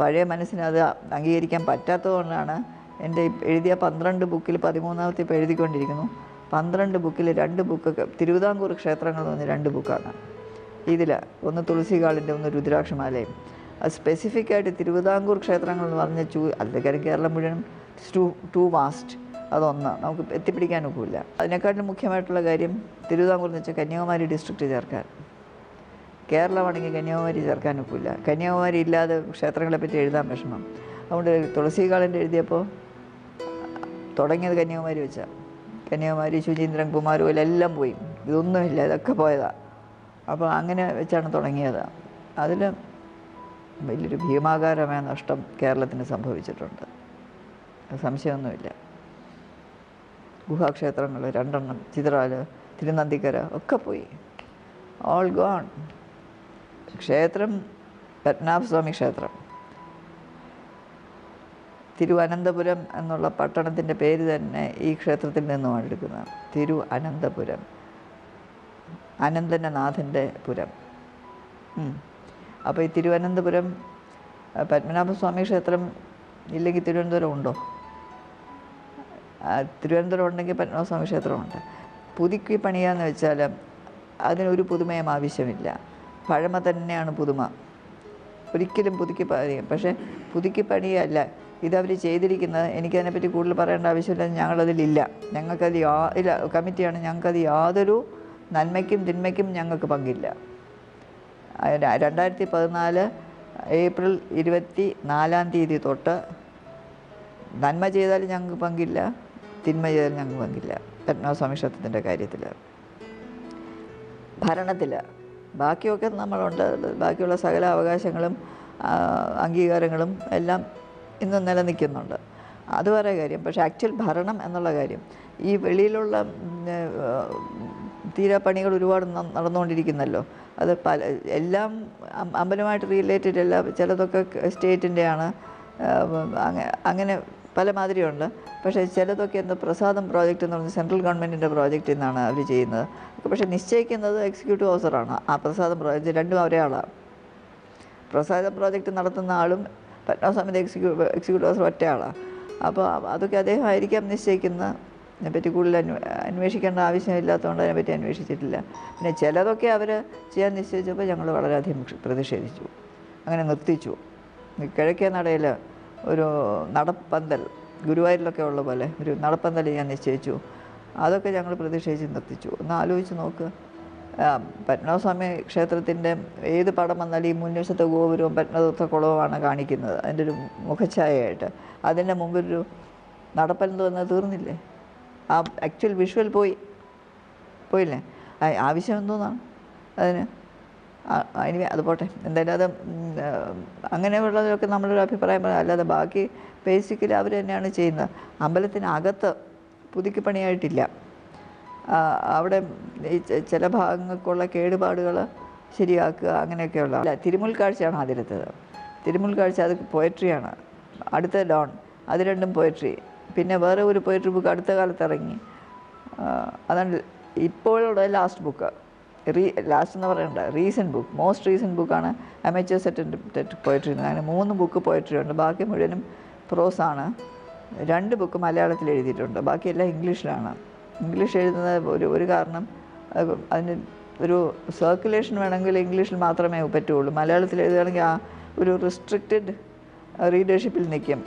പഴയ മനസ്സിന് അത് അംഗീകരിക്കാൻ പറ്റാത്തതുകൊണ്ടാണ് എൻ്റെ എഴുതിയ 12 ബുക്കിൽ 13ാമത്തെ ഇപ്പോൾ എഴുതിക്കൊണ്ടിരിക്കുന്നു. 12 ബുക്കിൽ 2 ബുക്കൊക്കെ തിരുവിതാംകൂർ ക്ഷേത്രങ്ങൾ എന്ന് പറഞ്ഞ 2 ബുക്കാണ്. ഒന്ന് തുളസികാളിൻ്റെ, ഒന്ന് രുദ്രാക്ഷമാലയും. അത് സ്പെസിഫിക്കായിട്ട് തിരുവിതാംകൂർ ക്ഷേത്രങ്ങൾ എന്ന് പറഞ്ഞ അതിലേക്കാരും കേരളം മുഴുവൻ ടു വാസ്റ്റ്, അതൊന്ന് നമുക്ക് എത്തിപ്പിടിക്കാനൊക്കില്ല. അതിനെക്കാട്ടിലും മുഖ്യമായിട്ടുള്ള കാര്യം തിരുവിതാംകൂർ എന്ന് വെച്ചാൽ കന്യാകുമാരി ഡിസ്ട്രിക്റ്റ് ചേർക്കാൻ. കേരളമാണെങ്കിൽ കന്യാകുമാരി ചേർക്കാനൊക്കില്ല. കന്യാകുമാരി ഇല്ലാതെ ക്ഷേത്രങ്ങളെപ്പറ്റി എഴുതാൻ വിഷമം. അതുകൊണ്ട് തുളസികാളിൻ്റെ എഴുതിയപ്പോൾ തുടങ്ങിയത് കന്യാകുമാരി വെച്ചാൽ കന്യാകുമാരി ശുചീന്ദ്രൻ കുമാരൂൽ എല്ലാം പോയി. ഇതൊന്നുമില്ല, ഇതൊക്കെ പോയതാണ്. അപ്പോൾ അങ്ങനെ വെച്ചാണ് തുടങ്ങിയത്. അതിൽ വലിയൊരു ഭീമാകാരമായ നഷ്ടം കേരളത്തിന് സംഭവിച്ചിട്ടുണ്ട്, സംശയമൊന്നുമില്ല. ഗുഹാക്ഷേത്രങ്ങൾ 2 ചിത്രാൽ, തിരുനന്ദിക്കര ഒക്കെ പോയി, ഓൾ ഗോൺ. ക്ഷേത്രം പത്മനാഭസ്വാമി ക്ഷേത്രം, തിരുവനന്തപുരം എന്നുള്ള പട്ടണത്തിൻ്റെ പേര് തന്നെ ഈ ക്ഷേത്രത്തിൽ നിന്നുമാണ് എടുക്കുന്നത്. തിരുവനന്തപുരം, അനന്തൻ്റെ നാഥൻ്റെ പുരം. അപ്പോൾ ഈ തിരുവനന്തപുരം പത്മനാഭസ്വാമി ക്ഷേത്രം ഇല്ലെങ്കിൽ തിരുവനന്തപുരം ഉണ്ടോ? തിരുവനന്തപുരം ഉണ്ടെങ്കിൽ പത്മനാഭസ്വാമി ക്ഷേത്രമുണ്ട്. പുതുക്കി പണിയാന്ന് വെച്ചാൽ അതിനൊരു പുതുമയും ആവശ്യമില്ല, പഴമ തന്നെയാണ് പുതുമ. ഒരിക്കലും പുതുക്കി പണിയും, പക്ഷേ പുതുക്കി പണിയല്ല ഇതവർ ചെയ്തിരിക്കുന്നത്. എനിക്കതിനെപ്പറ്റി കൂടുതൽ പറയേണ്ട ആവശ്യമില്ല, ഞങ്ങളതിലില്ല. ഞങ്ങൾക്കത് ഇല്ല, കമ്മിറ്റിയാണ്, ഞങ്ങൾക്കത് യാതൊരു നന്മയ്ക്കും തിന്മയ്ക്കും ഞങ്ങൾക്ക് പങ്കില്ല. 2014 ഏപ്രിൽ 24 തൊട്ട് നന്മ ചെയ്താലും ഞങ്ങൾക്ക് പങ്കില്ല, തിന്മ ചെയ്താലും ഞങ്ങൾക്ക് പങ്കില്ല. പത്മനാഭസ്വാമി ക്ഷേത്രത്തിൻ്റെ കാര്യത്തിൽ, ഭരണത്തിൽ ബാക്കിയൊക്കെ നമ്മളുണ്ട്. ബാക്കിയുള്ള സകല അവകാശങ്ങളും അംഗീകാരങ്ങളും എല്ലാം ഇന്ന് നിലനിൽക്കുന്നുണ്ട്, അത് വേറെ കാര്യം. പക്ഷേ ആക്ച്വൽ ഭരണം എന്നുള്ള കാര്യം, ഈ വെളിയിലുള്ള തീരാപ്പണികൾ ഒരുപാട് നടന്നുകൊണ്ടിരിക്കുന്നല്ലോ. അത് എല്ലാം അമ്പലമായിട്ട് റിലേറ്റഡ് അല്ല, ചിലതൊക്കെ സ്റ്റേറ്റിൻ്റെയാണ്, അങ്ങനെ പല മാതിരിയുണ്ട്. പക്ഷേ ചിലതൊക്കെ പ്രസാദം പ്രോജക്റ്റ് എന്ന് പറഞ്ഞാൽ സെൻട്രൽ ഗവൺമെൻറ്റിൻ്റെ പ്രോജക്റ്റിൽ നിന്നാണ് അവർ ചെയ്യുന്നത്. പക്ഷേ നിശ്ചയിക്കുന്നത് എക്സിക്യൂട്ടീവ് ഓഫീസറാണ്. ആ പ്രസാദം പ്രോജക്റ്റ് രണ്ടും ഒരേ ആളാണ്. പ്രസാദം പ്രോജക്റ്റ് നടത്തുന്ന ആളും പത്മനാഭസ്വാമിയുടെ എക്സിക്യൂട്ടീവ് ഓഫീസർ ഒറ്റ ആളാണ്. അപ്പോൾ അതൊക്കെ അദ്ദേഹം ആയിരിക്കാം നിശ്ചയിക്കുന്ന. അതിനെപ്പറ്റി കൂടുതൽ അന്വേഷിക്കേണ്ട ആവശ്യമില്ലാത്തതുകൊണ്ട് അതിനെപ്പറ്റി അന്വേഷിച്ചിട്ടില്ല. പിന്നെ ചിലതൊക്കെ അവർ ചെയ്യാൻ നിശ്ചയിച്ചപ്പോൾ ഞങ്ങൾ വളരെയധികം പ്രതിഷേധിച്ചു, അങ്ങനെ നിർത്തിച്ചു. കിഴക്കേ നടയിൽ ഒരു നടപ്പന്തൽ, ഗുരുവായൂരിലൊക്കെ ഉള്ള പോലെ ഒരു നടപ്പന്തൽ ഞാൻ നിശ്ചയിച്ചു. അതൊക്കെ ഞങ്ങൾ പ്രതിഷേധിച്ച് നിർത്തിച്ചു. ഒന്ന് ആലോചിച്ച് നോക്ക്, പത്മനാഭസ്വാമി ക്ഷേത്രത്തിൻ്റെ ഏത് പടം വന്നാലും ഈ മുൻവശത്തെ ഗോപുരവും പത്മതീർത്ഥക്കുളവുമാണ് കാണിക്കുന്നത്, അതിൻ്റെ ഒരു മുഖഛായയായിട്ട്. അതിൻ്റെ മുമ്പിലൊരു നടപ്പന്തൽ വന്നാൽ തീർന്നില്ലേ? ആ ആക്ച്വൽ വിഷ്വൽ പോയില്ലേ? ആവശ്യം എന്തോന്നാണ് അതിന്? ഇനി അത് പോട്ടെ, എന്തായാലും അത് അങ്ങനെയുള്ളതൊക്കെ നമ്മളൊരു അഭിപ്രായം പറയാം. അല്ലാതെ ബാക്കി ബേസിക്കലി അവർ തന്നെയാണ് ചെയ്യുന്നത്. അമ്പലത്തിനകത്ത് പുതുക്കി പണിയായിട്ടില്ല. അവിടെ ഈ ചില ഭാഗങ്ങൾക്കുള്ള കേടുപാടുകൾ ശരിയാക്കുക, അങ്ങനെയൊക്കെയുള്ള. അല്ല, തിരുമുൽക്കാഴ്ചയാണ് ആദ്യത്തത്. തിരുമുൽക്കാഴ്ച അത് പോയട്രിയാണ്. അടുത്ത ഡോൺ, അത് രണ്ടും പോയട്രി. പിന്നെ വേറെ ഒരു പോയട്രി ബുക്ക് അടുത്ത കാലത്ത് ഇറങ്ങി, അതാണ് ഇപ്പോഴുള്ള ലാസ്റ്റ് ബുക്ക്. ലാസ്റ്റ് എന്ന് പറയണ്ട, റീസെൻറ്റ് ബുക്ക്, മോസ്റ്റ് റീസെൻറ്റ് ബുക്കാണ് അമേച്ചേഴ്സ് അറ്റംപ്റ്റ് പോയട്രി. അങ്ങനെ 3 ബുക്ക് പോയട്രി ഉണ്ട്, ബാക്കി മുഴുവനും പ്രോസാണ്. 2 ബുക്ക് മലയാളത്തിൽ എഴുതിയിട്ടുണ്ട്, ബാക്കിയെല്ലാം ഇംഗ്ലീഷിലാണ്. ഇംഗ്ലീഷ് എഴുതുന്നത് ഒരു കാരണം, അതിന് ഒരു സർക്കുലേഷൻ വേണമെങ്കിൽ ഇംഗ്ലീഷിൽ മാത്രമേ പറ്റുള്ളൂ. മലയാളത്തിൽ എഴുതുകയാണെങ്കിൽ ആ ഒരു റിസ്ട്രിക്റ്റഡ് റീഡർഷിപ്പിൽ നിൽക്കും.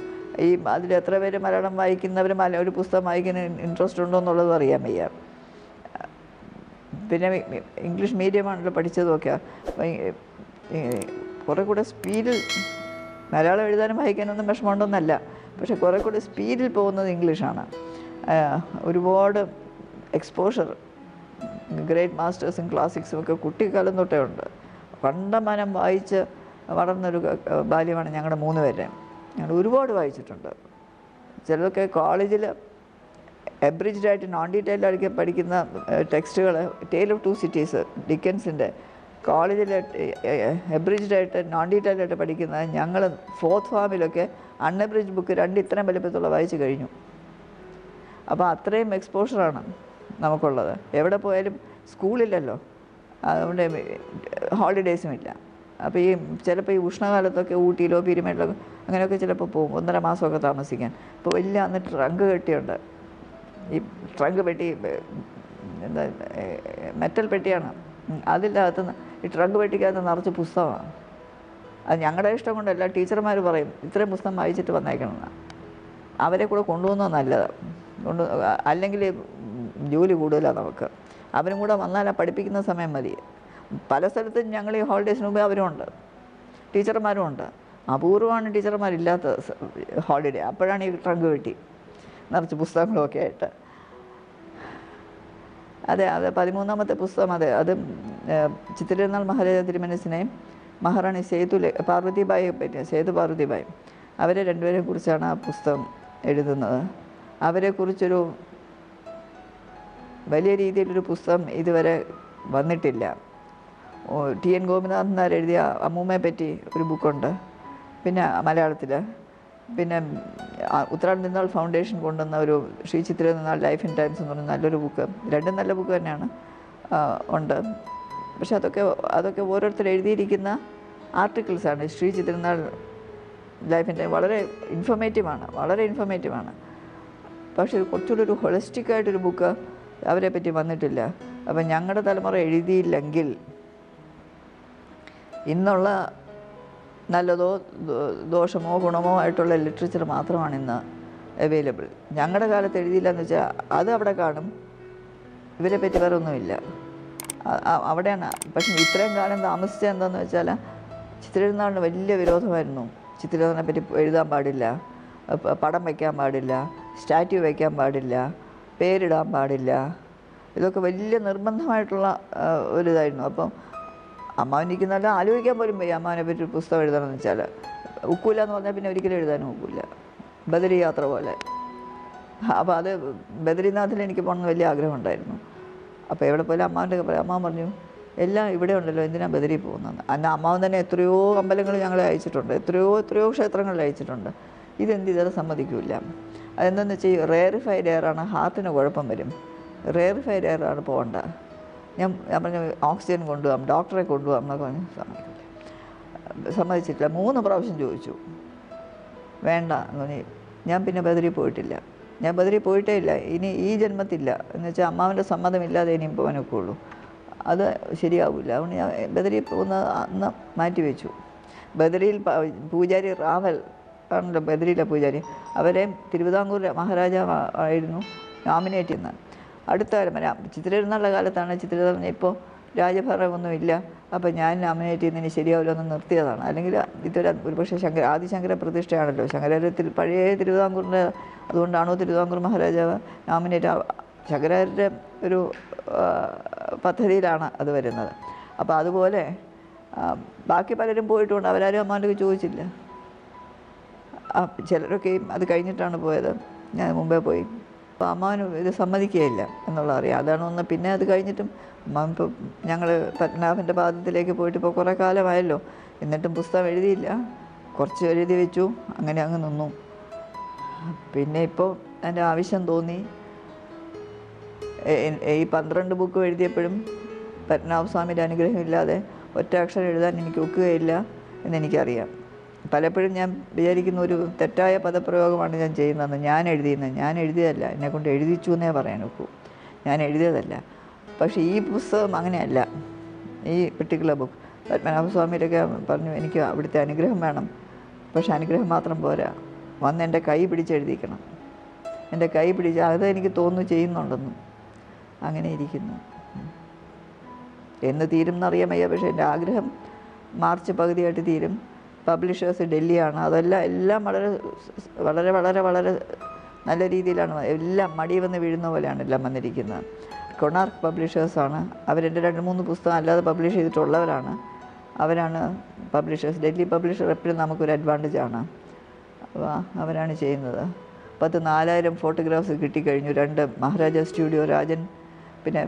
അതിൽ എത്ര പേര് മലയാളം വായിക്കുന്നവർ ഒരു പുസ്തകം വായിക്കാൻ ഇൻട്രസ്റ്റ് ഉണ്ടോ എന്നുള്ളത് അറിയാൻ വയ്യ. പിന്നെ ഇംഗ്ലീഷ് മീഡിയമാണല്ലോ പഠിച്ചതൊക്കെ, കുറേ കൂടെ സ്പീഡിൽ, മലയാളം എഴുതാനും വായിക്കാനൊന്നും വിഷമമുണ്ടെന്നല്ല, പക്ഷെ കുറേ കൂടെ സ്പീഡിൽ പോകുന്നത് ഇംഗ്ലീഷാണ്. ഒരുപാട് എക്സ്പോഷർ, ഗ്രേറ്റ് മാസ്റ്റേഴ്സും ക്ലാസിക്സും ഒക്കെ കുട്ടിക്കാലം തൊട്ടേ ഉണ്ട്. കണ്ടമാനം വായിച്ച് വളർന്നൊരു ബാല്യമാണ് ഞങ്ങളുടെ 3 പേരെ. ഞങ്ങൾ ഒരുപാട് വായിച്ചിട്ടുണ്ട്. ചിലതൊക്കെ കോളേജിൽ എബ്രിജ്ഡായിട്ട് നോൺ ഡീറ്റെയിൽഡായിട്ട് പഠിക്കുന്ന ടെക്സ്റ്റുകൾ, ടെയിൽ ഓഫ് 2 സിറ്റീസ് ഡിക്കൻസിൻ്റെ കോളേജിൽ എബ്രിജ്ഡായിട്ട് നോൺ ഡീറ്റെയിൽഡായിട്ട് പഠിക്കുന്നത് ഞങ്ങൾ 4th ഫാമിലൊക്കെ അൺഎബ്രിജ് ബുക്ക് 2 ഇത്രയും വലിപ്പത്തുള്ള വായിച്ച് കഴിഞ്ഞു. അപ്പോൾ അത്രയും എക്സ്പോഷറാണ് നമുക്കുള്ളത്. എവിടെ പോയാലും സ്കൂളില്ലല്ലോ, അതുകൊണ്ട് ഹോളിഡേയ്സും ഇല്ല. അപ്പോൾ ചിലപ്പോൾ ഈ ഉഷ്ണകാലത്തൊക്കെ ഊട്ടിയിലോ പീരുമേട്ടിലോ അങ്ങനെയൊക്കെ ചിലപ്പോൾ പോകും, 1.5 മാസമൊക്കെ താമസിക്കാൻ. അപ്പോൾ വലിയ അന്ന് ട്രങ്ക് കെട്ടിയുണ്ട്. ഈ ട്രങ്ക് പെട്ടി എന്താ മെറ്റൽ പെട്ടിയാണ്, അതിൻ്റെ അകത്ത് ഈ ട്രങ്ക് പെട്ടിക്കകത്ത് നിറച്ച് പുസ്തകമാണ്. അത് ഞങ്ങളുടെ ഇഷ്ടം കൊണ്ടല്ല, ടീച്ചർമാർ പറയും ഇത്രയും പുസ്തകം വായിച്ചിട്ട് വന്നേക്കണമെന്ന്. അവരെ കൂടെ കൊണ്ടുപോകുന്നത് നല്ലതാണ്. അല്ലെങ്കിൽ ജോലി കൂടുതലാണ് നമുക്ക്. അവരും കൂടെ വന്നാൽ പഠിപ്പിക്കുന്ന സമയം മതി. പല സ്ഥലത്തും ഞങ്ങൾ ഈ ഹോളിഡേയ്സിന് മുമ്പേ അവരുമുണ്ട്, ടീച്ചർമാരും ഉണ്ട്. അപൂർവമാണ് ടീച്ചർമാരില്ലാത്ത ഹോളിഡേ. അപ്പോഴാണ് ഈ ട്രങ്ക് പെട്ടി നിറച്ച് പുസ്തകങ്ങളൊക്കെ ആയിട്ട്. അതെ, അത് 13ാമത്തെ പുസ്തകം. അതെ, അത് ചിത്തിരനാൾ മഹാരാജ തിരുമനസിനെയും മഹാറാണി പാർവതിബായിയെ പറ്റി, സേതു പാർവതിബായി, അവരെ രണ്ടുപേരെ കുറിച്ചാണ് ആ പുസ്തകം എഴുതുന്നത്. അവരെക്കുറിച്ചൊരു വലിയ രീതിയിലൊരു പുസ്തകം ഇതുവരെ വന്നിട്ടില്ല. ടി.എൻ. ഗോപിനാഥൻ നായർ എഴുതിയ അമ്മൂമ്മയെ പറ്റി ഒരു ബുക്കുണ്ട്, പിന്നെ മലയാളത്തിൽ. പിന്നെ ഉത്രാടൻ തിരുനാൾ ഫൗണ്ടേഷൻ കൊണ്ടുവന്ന ഒരു Shri Chithira Thirunal life in times എന്ന് പറഞ്ഞ നല്ലൊരു ബുക്ക്, രണ്ടും നല്ല ബുക്ക് തന്നെയാണ്, ഉണ്ട്. പക്ഷെ അതൊക്കെ ഓരോരുത്തർ എഴുതിയിരിക്കുന്ന ആർട്ടിക്കിൾസാണ്. ശ്രീ ചിത്തിരനാൾ ലൈഫ് ഇൻ ടൈം വളരെ ഇൻഫോർമേറ്റീവാണ്. പക്ഷേ കുറച്ചുകൂടി ഒരു ഹോളിസ്റ്റിക്കായിട്ടൊരു ബുക്ക് അവരെ പറ്റി വന്നിട്ടില്ല. അപ്പം ഞങ്ങളുടെ തലമുറ എഴുതിയില്ലെങ്കിൽ ഇന്നുള്ള നല്ലതോ ദോഷമോ ഗുണമോ ആയിട്ടുള്ള ലിറ്ററേച്ചർ മാത്രമാണ് ഇന്ന് അവൈലബിൾ. ഞങ്ങളുടെ കാലത്ത് എഴുതിയില്ല എന്ന് വെച്ചാൽ അത് അവിടെ കാണും, ഇവരെ പറ്റി വേറെ ഒന്നുമില്ല, അവിടെയാണ്. പക്ഷേ ഇത്രയും കാലം താമസിച്ചത് എന്താണെന്ന് വെച്ചാൽ ചിത്തിരനാളിന് വലിയ വിരോധമായിരുന്നു. ചിത്തിരനാളിനെ പറ്റി എഴുതാൻ പാടില്ല, പടം വയ്ക്കാൻ പാടില്ല, സ്റ്റാറ്റ്യൂ വയ്ക്കാൻ പാടില്ല, പേരിടാൻ പാടില്ല, ഇതൊക്കെ വലിയ നിർബന്ധമായിട്ടുള്ള ഒരിതായിരുന്നു. അപ്പം അമ്മാവനിക്ക് നല്ല ആലോചിക്കാൻ പോലും വയ്യ അമ്മാവനെ പറ്റി ഒരു പുസ്തകം എഴുതണമെന്ന് വെച്ചാൽ. ഒക്കില്ല എന്ന് പറഞ്ഞാൽ പിന്നെ ഒരിക്കലും എഴുതാനും ഒക്കില്ല, ബദരി യാത്ര പോലെ. അപ്പോൾ അത് ബദരിനാഥിൽ എനിക്ക് പോകണമെന്ന് വലിയ ആഗ്രഹമുണ്ടായിരുന്നു. അപ്പോൾ എവിടെ പോലെ അമ്മാവൻ്റെ ഒക്കെ പറയും. അമ്മാവൻ പറഞ്ഞു, എല്ലാം ഇവിടെ ഉണ്ടല്ലോ, എന്തിനാണ് ബദരി പോകുന്നത്? അന്ന് അമ്മാവൻ തന്നെ എത്രയോ അമ്പലങ്ങൾ ഞങ്ങളെ അയച്ചിട്ടുണ്ട്, എത്രയോ ക്ഷേത്രങ്ങളിൽ അയച്ചിട്ടുണ്ട്. ഇതുവരെ സമ്മതിക്കില്ല. അതെന്താണെന്ന് വെച്ചാൽ റെയറിഫൈഡ് എയറാണ്, ഹാർട്ടിന് കുഴപ്പം വരും. റെയറിഫൈഡ് എയറാണ് പോകണ്ട. ഞാൻ പറഞ്ഞു ഓക്സിജൻ കൊണ്ടുപോകാം, ഡോക്ടറെ കൊണ്ടുപോകാം എന്നൊക്കെ പറഞ്ഞു. സമ്മതിച്ചിട്ടില്ല. 3 പ്രാവശ്യം ചോദിച്ചു, വേണ്ട എന്ന് പറഞ്ഞു. ഞാൻ പിന്നെ ബദരി പോയിട്ടില്ല. ഞാൻ ബദരി പോയിട്ടേ ഇല്ല, ഇനി ഈ ജന്മത്തില്ല. എന്ന് വെച്ചാൽ അമ്മാവൻ്റെ സമ്മതമില്ലാതെ ഇനിയും പോകാനൊക്കെ ഉള്ളൂ, അത് ശരിയാവില്ല. അതുകൊണ്ട് ഞാൻ ബദരി പോകുന്നത് അന്ന് മാറ്റിവെച്ചു. ബദരിയിൽ പൂജാരി റാവൽ ആണല്ലോ ബദരിയിലെ പൂജാരി, അവരെ തിരുവിതാംകൂർ മഹാരാജാവ് ആയിരുന്നു നോമിനേറ്റ് ചെയ്യുന്നത്. അടുത്ത കാലം ചിത്തിരനാളുടെ കാലത്താണ് ചിത്തിരനാൾ ഇപ്പോൾ രാജഭരണമൊന്നുമില്ല, അപ്പോൾ ഞാൻ നോമിനേറ്റ് ചെയ്യുന്നതിന് ശരിയാവില്ല എന്ന് നിർത്തിയതാണ്. അല്ലെങ്കിൽ ഇതൊരു ഒരുപക്ഷെ ആദിശങ്കര പ്രതിഷ്ഠയാണല്ലോ, ശങ്കരാചാര്യത്തിൽ പഴയ തിരുവിതാംകൂറിൻ്റെ, അതുകൊണ്ടാണോ തിരുവിതാംകൂർ മഹാരാജാവ് നോമിനേറ്റ്? ശങ്കരാചാര്യരുടെ ഒരു പദ്ധതിയിലാണ് അത് വരുന്നത്. അപ്പോൾ അതുപോലെ ബാക്കി പലരും പോയിട്ടുണ്ട്, അവരാരും അമ്മാവൻ്റെ ചോദിച്ചില്ല. ചിലരൊക്കെയും അത് കഴിഞ്ഞിട്ടാണ് പോയത്, ഞാൻ മുമ്പേ പോയി. അപ്പോൾ അമ്മാവന് ഇത് സമ്മതിക്കുകയില്ല എന്നുള്ള അറിയാം. അതാണ് ഒന്ന്. പിന്നെ അത് കഴിഞ്ഞിട്ടും അമ്മാവൻ ഇപ്പോൾ ഞങ്ങൾ പത്മനാഭൻ്റെ പാദത്തിലേക്ക് പോയിട്ട് ഇപ്പോൾ കുറേ കാലമായല്ലോ, എന്നിട്ടും പുസ്തകം എഴുതിയില്ല. കുറച്ച് എഴുതി വെച്ചു, അങ്ങനെ അങ്ങ് നിന്നു. പിന്നെ ഇപ്പോൾ എൻ്റെ ആവശ്യം തോന്നി. ഈ 12 ബുക്കും എഴുതിയപ്പോഴും പത്മനാഭസ്വാമിയുടെ അനുഗ്രഹമില്ലാതെ ഒറ്റ അക്ഷരം എഴുതാൻ എനിക്ക് ഒക്കുകയില്ല എന്നെനിക്കറിയാം. പലപ്പോഴും ഞാൻ വിചാരിക്കുന്ന ഒരു തെറ്റായ പദപ്രയോഗമാണ് ഞാൻ ചെയ്യുന്നതെന്ന്. ഞാൻ എഴുതിയതല്ല, എന്നെക്കൊണ്ട് എഴുതിച്ചു എന്നേ പറയാൻ ഒക്കൂ, ഞാൻ എഴുതിയതല്ല. പക്ഷേ ഈ പുസ്തകം അങ്ങനെയല്ല. ഈ പെർട്ടിക്കുലർ ബുക്ക് പത്മനാഭസ്വാമിയുടെയൊക്കെ പറഞ്ഞു, എനിക്ക് അവിടുത്തെ അനുഗ്രഹം വേണം, പക്ഷെ അനുഗ്രഹം മാത്രം പോരാ, വന്ന് എൻ്റെ കൈ പിടിച്ചെഴുതിക്കണം. എൻ്റെ കൈ പിടിച്ച് അത് എനിക്ക് തോന്നുന്നു ചെയ്യുന്നുണ്ടെന്നും. അങ്ങനെ ഇരിക്കുന്നു. എന്ന് തീരും എന്നറിയാൻ വയ്യ, പക്ഷേ എൻ്റെ ആഗ്രഹം മാർച്ച് പകുതിയായിട്ട് തീരും. പബ്ലിഷേഴ്സ് ഡൽഹിയാണ്. എല്ലാം വളരെ വളരെ വളരെ വളരെ നല്ല രീതിയിലാണ്, എല്ലാം മടി വന്ന് വീഴുന്ന പോലെയാണ് എല്ലാം വന്നിരിക്കുന്നത്. കൊണാർക്ക് പബ്ലിഷേഴ്സാണ്. അവരെൻ്റെ 2-3 പുസ്തകം അല്ലാതെ പബ്ലിഷ് ചെയ്തിട്ടുള്ളവരാണ്. അവരാണ് പബ്ലിഷേഴ്സ്. ഡൽഹി പബ്ലിഷർ എപ്പോഴും നമുക്കൊരു അഡ്വാൻറ്റേജാണ്. അപ്പോൾ അവരാണ് ചെയ്യുന്നത്. 4000 ഫോട്ടോഗ്രാഫ്സ് കിട്ടിക്കഴിഞ്ഞു. 2 മഹാരാജ സ്റ്റുഡിയോ രാജൻ, പിന്നെ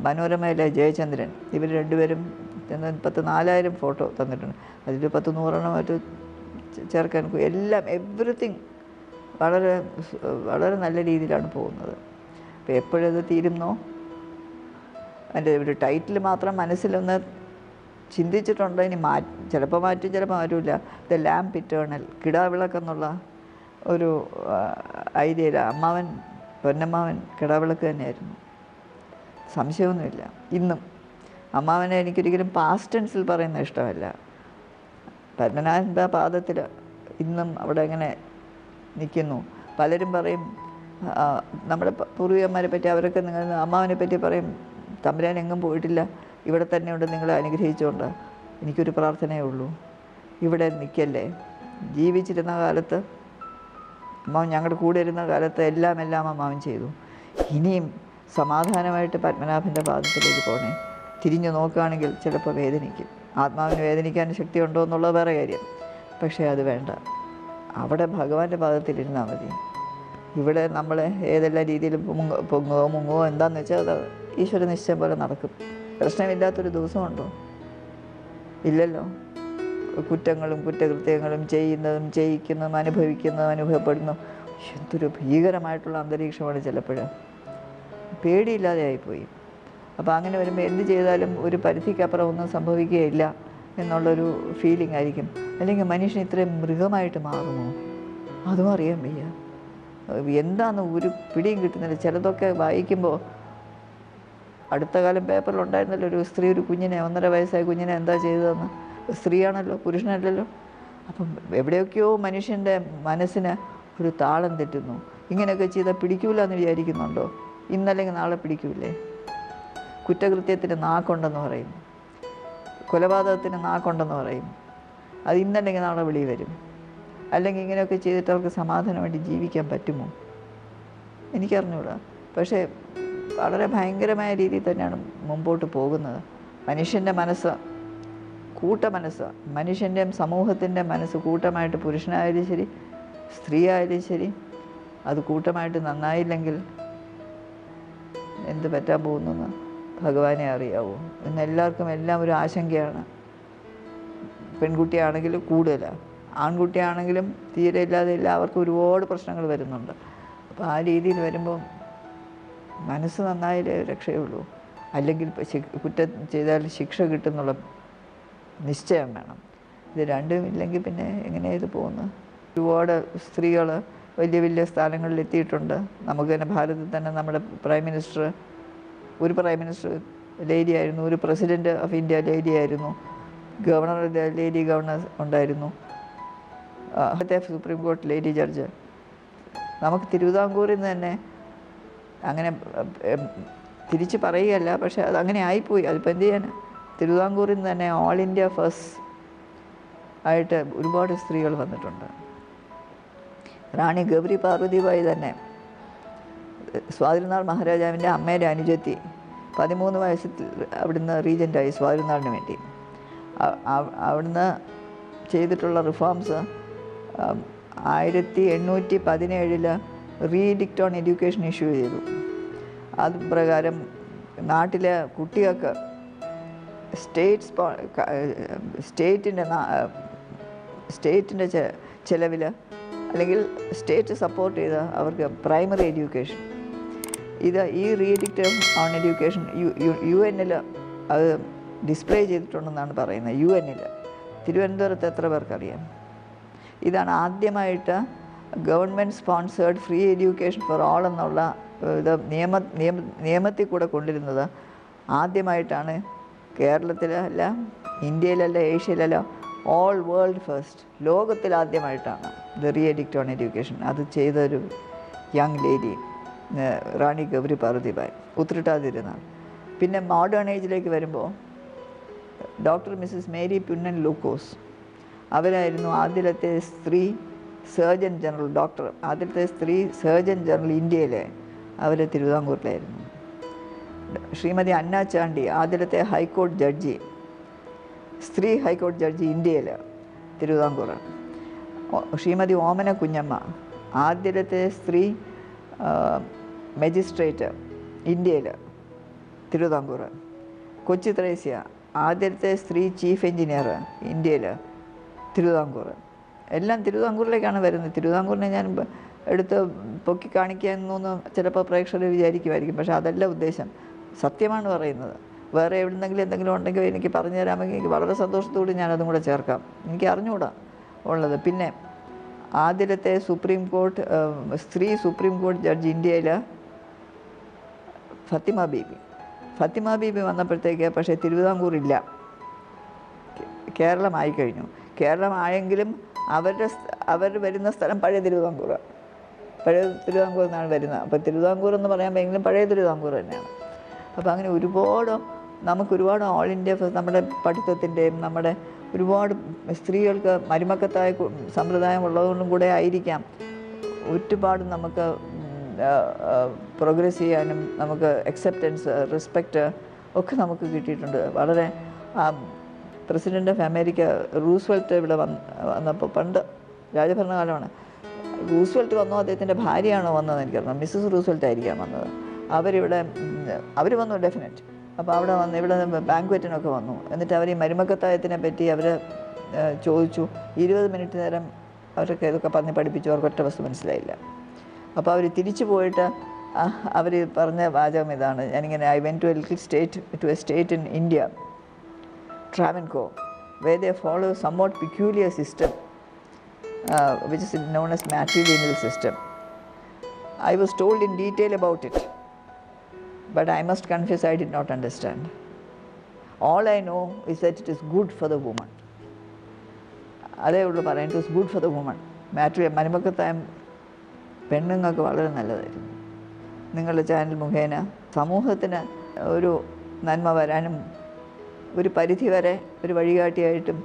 മനോരമയിലെ ജയചന്ദ്രൻ, ഇവർ രണ്ടുപേരും 4000 ഫോട്ടോ തന്നിട്ടുണ്ട്. അതിൽ 100-100 മറ്റു ചേർക്കാൻ എല്ലാം എവറിത്തിങ് വളരെ വളരെ നല്ല രീതിയിലാണ് പോകുന്നത്. അപ്പോൾ എപ്പോഴത് തീരുന്നോ, അതിൻ്റെ ഒരു ടൈറ്റിൽ മാത്രം മനസ്സിലൊന്ന് ചിന്തിച്ചിട്ടുണ്ട്. ഇനി ചിലപ്പോൾ മാറ്റും, ചിലപ്പോൾ മാറ്റില്ല. ദ ലാംപ് ഇറ്റേണൽ, കിടാവിളക്കെന്നുള്ള ഒരു ഐഡിയയിൽ പൊന്നമ്മാവൻ കിടാവിളക്ക് തന്നെയായിരുന്നു, സംശയമൊന്നുമില്ല. ഇന്നും അമ്മാവനെ എനിക്കൊരിക്കലും പാസ്റ്റ് ടെൻസിൽ പറയുന്നത് ഇഷ്ടമല്ല. പത്മനാഭൻ്റെ പാദത്തിൽ ഇന്നും അവിടെ ഇങ്ങനെ നിൽക്കുന്നു. പലരും പറയും, നമ്മുടെ പൂർവികന്മാരെ പറ്റി, അവരൊക്കെ നിങ്ങൾ അമ്മാവനെ പറ്റി പറയും, തമ്പുരാൻ എങ്ങും പോയിട്ടില്ല, ഇവിടെ തന്നെയുണ്ട്, നിങ്ങളെ അനുഗ്രഹിച്ചുകൊണ്ട്. എനിക്കൊരു പ്രാർത്ഥനയേ ഉള്ളൂ, ഇവിടെ നിൽക്കല്ലേ. ജീവിച്ചിരുന്ന കാലത്ത് അമ്മാവൻ ഞങ്ങളുടെ കൂടെ ഇരുന്ന കാലത്ത് എല്ലാം അമ്മാവൻ ചെയ്തു. ഇനിയും സമാധാനമായിട്ട് പത്മനാഭൻ്റെ പാദത്തിലേക്ക് പോണേ. തിരിഞ്ഞു നോക്കുകയാണെങ്കിൽ ചിലപ്പോൾ വേദനിക്കും. ആത്മാവിന് വേദനിക്കാൻ ശക്തിയുണ്ടോ എന്നുള്ളത് വേറെ കാര്യം. പക്ഷേ അത് വേണ്ട. അവിടെ ഭഗവാന്റെ പാദത്തിലിരുന്നാൽ മതി. ഇവിടെ നമ്മൾ ഏതെല്ലാം രീതിയിൽ പൊങ്ങുകയോ മുങ്ങുകയോ എന്താണെന്ന് വെച്ചാൽ അത് ഈശ്വര നിശ്ചയം പോലെ നടക്കും. പ്രശ്നമില്ലാത്തൊരു ദിവസമുണ്ടോ? ഇല്ലല്ലോ. കുറ്റങ്ങളും കുറ്റകൃത്യങ്ങളും ചെയ്യുന്നതും ചെയ്യിക്കുന്നതും അനുഭവിക്കുന്നതും അനുഭവപ്പെടുന്നു. എന്തൊരു ഭീകരമായിട്ടുള്ള അന്തരീക്ഷമാണ് ചിലപ്പോൾ. പേടിയില്ലാതെ ആയിപ്പോയി. അപ്പോൾ അങ്ങനെ വരുമ്പോൾ എന്ത് ചെയ്താലും ഒരു പരിധിക്കപ്പുറം ഒന്നും സംഭവിക്കുകയില്ല എന്നുള്ളൊരു ഫീലിംഗ് ആയിരിക്കും. അല്ലെങ്കിൽ മനുഷ്യൻ ഇത്രയും മൃഗമായിട്ട് മാറുമോ? അതും അറിയാൻ വയ്യ. എന്താണെന്ന് ഒരു പിടിയും കിട്ടുന്നില്ല. ചിലതൊക്കെ വായിക്കുമ്പോൾ അടുത്ത കാലം പേപ്പറിലുണ്ടായിരുന്നല്ലോ ഒരു സ്ത്രീ ഒരു കുഞ്ഞിനെ 1.5 വയസ്സായ കുഞ്ഞിനെ എന്താ ചെയ്തതെന്ന്. സ്ത്രീയാണല്ലോ, പുരുഷനല്ലല്ലോ. അപ്പം എവിടെയൊക്കെയോ മനുഷ്യൻ്റെ മനസ്സിന് ഒരു താളം തെറ്റുന്നു. ഇങ്ങനെയൊക്കെ ചെയ്താൽ പിടിക്കൂല എന്ന് വിചാരിക്കുന്നുണ്ടോ? ഇന്നല്ലെങ്കിൽ നാളെ പിടിക്കൂലേ? കുറ്റകൃത്യത്തിന് നാക്കുണ്ടെന്ന് പറയും, കൊലപാതകത്തിന് നാക്കുണ്ടെന്ന് പറയും. അത് ഇന്നല്ലെങ്കിൽ നാളെ വെളി വരും. അല്ലെങ്കിൽ ഇങ്ങനെയൊക്കെ ചെയ്തിട്ട് അവർക്ക് സമാധാനമായിട്ട് ജീവിക്കാൻ പറ്റുമോ? എനിക്കറിഞ്ഞൂടാ. പക്ഷേ വളരെ ഭയങ്കരമായ രീതിയിൽ തന്നെയാണ് മുമ്പോട്ട് പോകുന്നത്. മനുഷ്യൻ്റെ മനസ്സ് കൂട്ടമനസ്സ്, മനുഷ്യൻ്റെയും സമൂഹത്തിൻ്റെ മനസ്സ് കൂട്ടമായിട്ട്, പുരുഷനായാലും ശരി സ്ത്രീ ആയാലും ശരി, അത് കൂട്ടമായിട്ട് നന്നായില്ലെങ്കിൽ എന്ത് പറ്റാൻ പോകുന്നെന്ന് ഭഗവാനെ അറിയാവൂ. ഇന്ന് എല്ലാവർക്കും എല്ലാം ഒരു ആശങ്കയാണ്. പെൺകുട്ടിയാണെങ്കിലും കൂടുതലാണ്, ആൺകുട്ടിയാണെങ്കിലും തീരെ ഇല്ലാതെ എല്ലാവർക്കും ഒരുപാട് പ്രശ്നങ്ങൾ വരുന്നുണ്ട്. അപ്പോൾ ആ രീതിയിൽ വരുമ്പോൾ മനസ്സ് നന്നായാലേ രക്ഷയുള്ളൂ. അല്ലെങ്കിൽ കുറ്റം ചെയ്താൽ ശിക്ഷ കിട്ടുന്നുള്ള നിശ്ചയം വേണം. ഇത് രണ്ടും ഇല്ലെങ്കിൽ പിന്നെ എങ്ങനെയാണ് ഇത് പോകുന്നത്? ഒരുപാട് സ്ത്രീകൾ വലിയ വലിയ സ്ഥാനങ്ങളിൽ എത്തിയിട്ടുണ്ട്. നമുക്ക് തന്നെ ഭാരതത്തിൽ തന്നെ നമ്മുടെ ഒരു പ്രൈം മിനിസ്റ്റർ ലേഡി ആയിരുന്നു, ഒരു പ്രസിഡൻറ്റ് ഓഫ് ഇന്ത്യ ലേഡി ആയിരുന്നു, ലേഡി ഗവർണർ ഉണ്ടായിരുന്നു, സുപ്രീം കോടതി ലേഡി ജഡ്ജ്. നമുക്ക് തിരുവിതാംകൂറിൽ നിന്ന് തന്നെ അങ്ങനെ തിരിച്ച് പറയുകയല്ല, പക്ഷേ അത് അങ്ങനെ ആയിപ്പോയി. അതിപ്പോൾ എന്ത് ചെയ്യാൻ? തിരുവിതാംകൂറിൽ നിന്ന് തന്നെ ഓൾ ഇന്ത്യ ഫസ്റ്റ് ആയിട്ട് ഒരുപാട് സ്ത്രീകൾ വന്നിട്ടുണ്ട്. റാണി ഗൗരി പാർവതിബായി തന്നെ സ്വാതിരുനാൾ മഹാരാജാവിൻ്റെ അമ്മയുടെ അനുജത്തി 13 വയസ്സിൽ അവിടുന്ന് റീജൻ്റായി സ്വാതിരുനാളിന് വേണ്ടി. അവിടുന്ന് ചെയ്തിട്ടുള്ള റിഫോംസ് 1817 റീഡിക്റ്റ് ഓൺ എഡ്യൂക്കേഷൻ ഇഷ്യൂ ചെയ്തു. അത് പ്രകാരം നാട്ടിലെ കുട്ടികൾക്ക് സ്റ്റേറ്റിൻ്റെ ചിലവിൽ അല്ലെങ്കിൽ സ്റ്റേറ്റ് സപ്പോർട്ട് ചെയ്ത് അവർക്ക് പ്രൈമറി എഡ്യൂക്കേഷൻ, ഈ റീഡിക്റ്റ് ഓൺ എഡ്യൂക്കേഷൻ UN അത് ഡിസ്പ്ലേ ചെയ്തിട്ടുണ്ടെന്നാണ് പറയുന്നത്. UN തിരുവനന്തപുരത്ത് എത്ര പേർക്കറിയാം? ഇതാണ് ആദ്യമായിട്ട് government sponsored free education for all എന്നുള്ള ഇത് നിയമത്തിൽ കൂടെ കൊണ്ടിരുന്നത് ആദ്യമായിട്ടാണ്. കേരളത്തിലല്ല, ഇന്ത്യയിലല്ല, ഏഷ്യയിലല്ല, ഓൾ വേൾഡ് ഫസ്റ്റ്, ലോകത്തിലാദ്യമായിട്ടാണ് ദ റീഎഡിക്റ്റ് ഓൺ എഡ്യൂക്കേഷൻ. അത് ചെയ്തൊരു യങ് ലേഡി റാണി ഗൗരി പാർവതിബായി, ഉത്രട്ടാതിരുന്നാൾ. പിന്നെ മോഡേൺ ഏജിലേക്ക് വരുമ്പോൾ doctor Mrs Mary Punnen Lukose, അവരായിരുന്നു ആദ്യത്തെ സ്ത്രീ സർജൻ ജനറൽ, ആദ്യത്തെ സ്ത്രീ സർജൻ ജനറൽ ഇന്ത്യയിലെ. അവർ തിരുവിതാംകൂറിലായിരുന്നു. ശ്രീമതി അന്ന ചാണ്ടി, ആദ്യത്തെ ഹൈക്കോടതി ജഡ്ജി, സ്ത്രീ ഹൈക്കോടതി ജഡ്ജി ഇന്ത്യയിൽ, തിരുവിതാംകൂർ. ശ്രീമതി ഓമന കുഞ്ഞമ്മ, ആദ്യത്തെ സ്ത്രീ മജിസ്ട്രേറ്റ് ഇന്ത്യയിൽ, തിരുവിതാംകൂർ. കൊച്ചി ത്രേസ്യ, ആദ്യത്തെ സ്ത്രീ ചീഫ് എഞ്ചിനീയർ ഇന്ത്യയിൽ, തിരുവിതാംകൂർ. എല്ലാം തിരുവിതാംകൂറിലേക്കാണ് വരുന്നത്. തിരുവിതാംകൂറിനെ ഞാൻ എടുത്ത് പൊക്കി കാണിക്കാമെന്നൊന്ന് ചിലപ്പോൾ പ്രേക്ഷകർ വിചാരിക്കുമായിരിക്കും. പക്ഷേ അതല്ല ഉദ്ദേശം, സത്യമാണ് പറയുന്നത്. വേറെ എവിടെന്നെങ്കിലും എന്തെങ്കിലും ഉണ്ടെങ്കിൽ എനിക്ക് പറഞ്ഞു തരാമെങ്കിൽ എനിക്ക് വളരെ സന്തോഷത്തോടെ ഞാനതും കൂടെ ചേർക്കാം. എനിക്ക് അറിഞ്ഞുകൂടാ ഉള്ളത്. പിന്നെ ആദ്യത്തെ സ്ത്രീ സുപ്രീം കോടതി ജഡ്ജി ഇന്ത്യയിൽ ഫത്തിമ ബീബി വന്നപ്പോഴത്തേക്ക് പക്ഷേ തിരുവിതാംകൂറില്ല, കേരളമായി കഴിഞ്ഞു. കേരളമായെങ്കിലും അവർ വരുന്ന സ്ഥലം പഴയ തിരുവിതാംകൂർ നിന്നാണ് വരുന്നത്. അപ്പോൾ തിരുവിതാംകൂർ എന്ന് പറയുമ്പോഴെങ്കിലും പഴയ തിരുവിതാംകൂർ തന്നെയാണ്. അപ്പോൾ അങ്ങനെ നമുക്കൊരുപാട് ഓൾ ഇന്ത്യ നമ്മുടെ പഠിത്തത്തിൻ്റെയും നമ്മുടെ ഒരുപാട് സ്ത്രീകൾക്ക് മരുമക്കത്തായ സമ്പ്രദായം ഉള്ളതുകൊണ്ടും കൂടെ ആയിരിക്കാം ഒരുപാട് നമുക്ക് പ്രോഗ്രസ് ചെയ്യാനും നമുക്ക് അക്സെപ്റ്റൻസ്, റെസ്പെക്റ്റ് ഒക്കെ നമുക്ക് കിട്ടിയിട്ടുണ്ട്. വളരെ പ്രസിഡൻ്റ് ഓഫ് അമേരിക്ക റൂസ്വെൽറ്റ് ഇവിടെ വന്നപ്പോൾ, പണ്ട് രാജഭരണകാലമാണ്, റൂസ്വെൽറ്റ് വന്നോ അദ്ദേഹത്തിൻ്റെ ഭാര്യയാണോ വന്നതെന്ന് എനിക്കറിയാം, മിസ്സസ് റൂസ്വെൽറ്റ് ആയിരിക്കാം വന്നത്. അവർ വന്നു ഡെഫിനറ്റ്. അപ്പോൾ അവിടെ വന്ന് ഇവിടെ ബാങ്ക്വറ്റിനൊക്കെ വന്നു. എന്നിട്ട് അവർ ഈ മരുമക്കത്തായത്തിനെ പറ്റി അവർ ചോദിച്ചു. 20 മിനിറ്റ് നേരം അവരൊക്കെ ഇതൊക്കെ പറഞ്ഞ് പഠിപ്പിച്ചു. അവർക്ക് ഒറ്റ വസ്തു മനസ്സിലായില്ല. അപ്പോൾ അവർ തിരിച്ചു പോയിട്ട് അവർ പറഞ്ഞ വാചകം ഇതാണ്, ഞാനിങ്ങനെ I went to a state in India, Travancore, where they follow a somewhat peculiar system, which is known as matrilineal system. I was told in detail about it, but I must confess I did not understand. All I know is that it is good for the woman. അതേ ഉള്ളൂ പറയാൻ, it was good for the woman. മരുമക്കത്തായം പെണ്ണുങ്ങൾക്ക് വളരെ നല്ലതായിരുന്നു. നിങ്ങളുടെ channel മുഖേന സമൂഹത്തിന് ഒരു നന്മ വരാനും ഒരു പരിധിവരെ ഒരു വഴികാട്ടിയായിട്ടും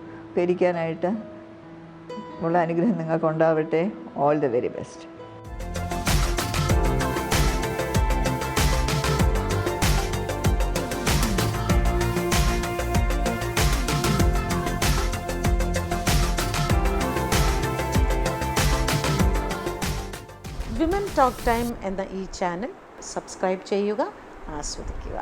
ഇരിക്കാനായിട്ട് ഉള്ള അനുഗ്രഹം നിങ്ങൾക്കുണ്ടാവട്ടെ. All the very best. Women talk time എന്ന ഈ ചാനൽ സബ്സ്ക്രൈബ് ചെയ്യുക, ആസ്വദിക്കുക.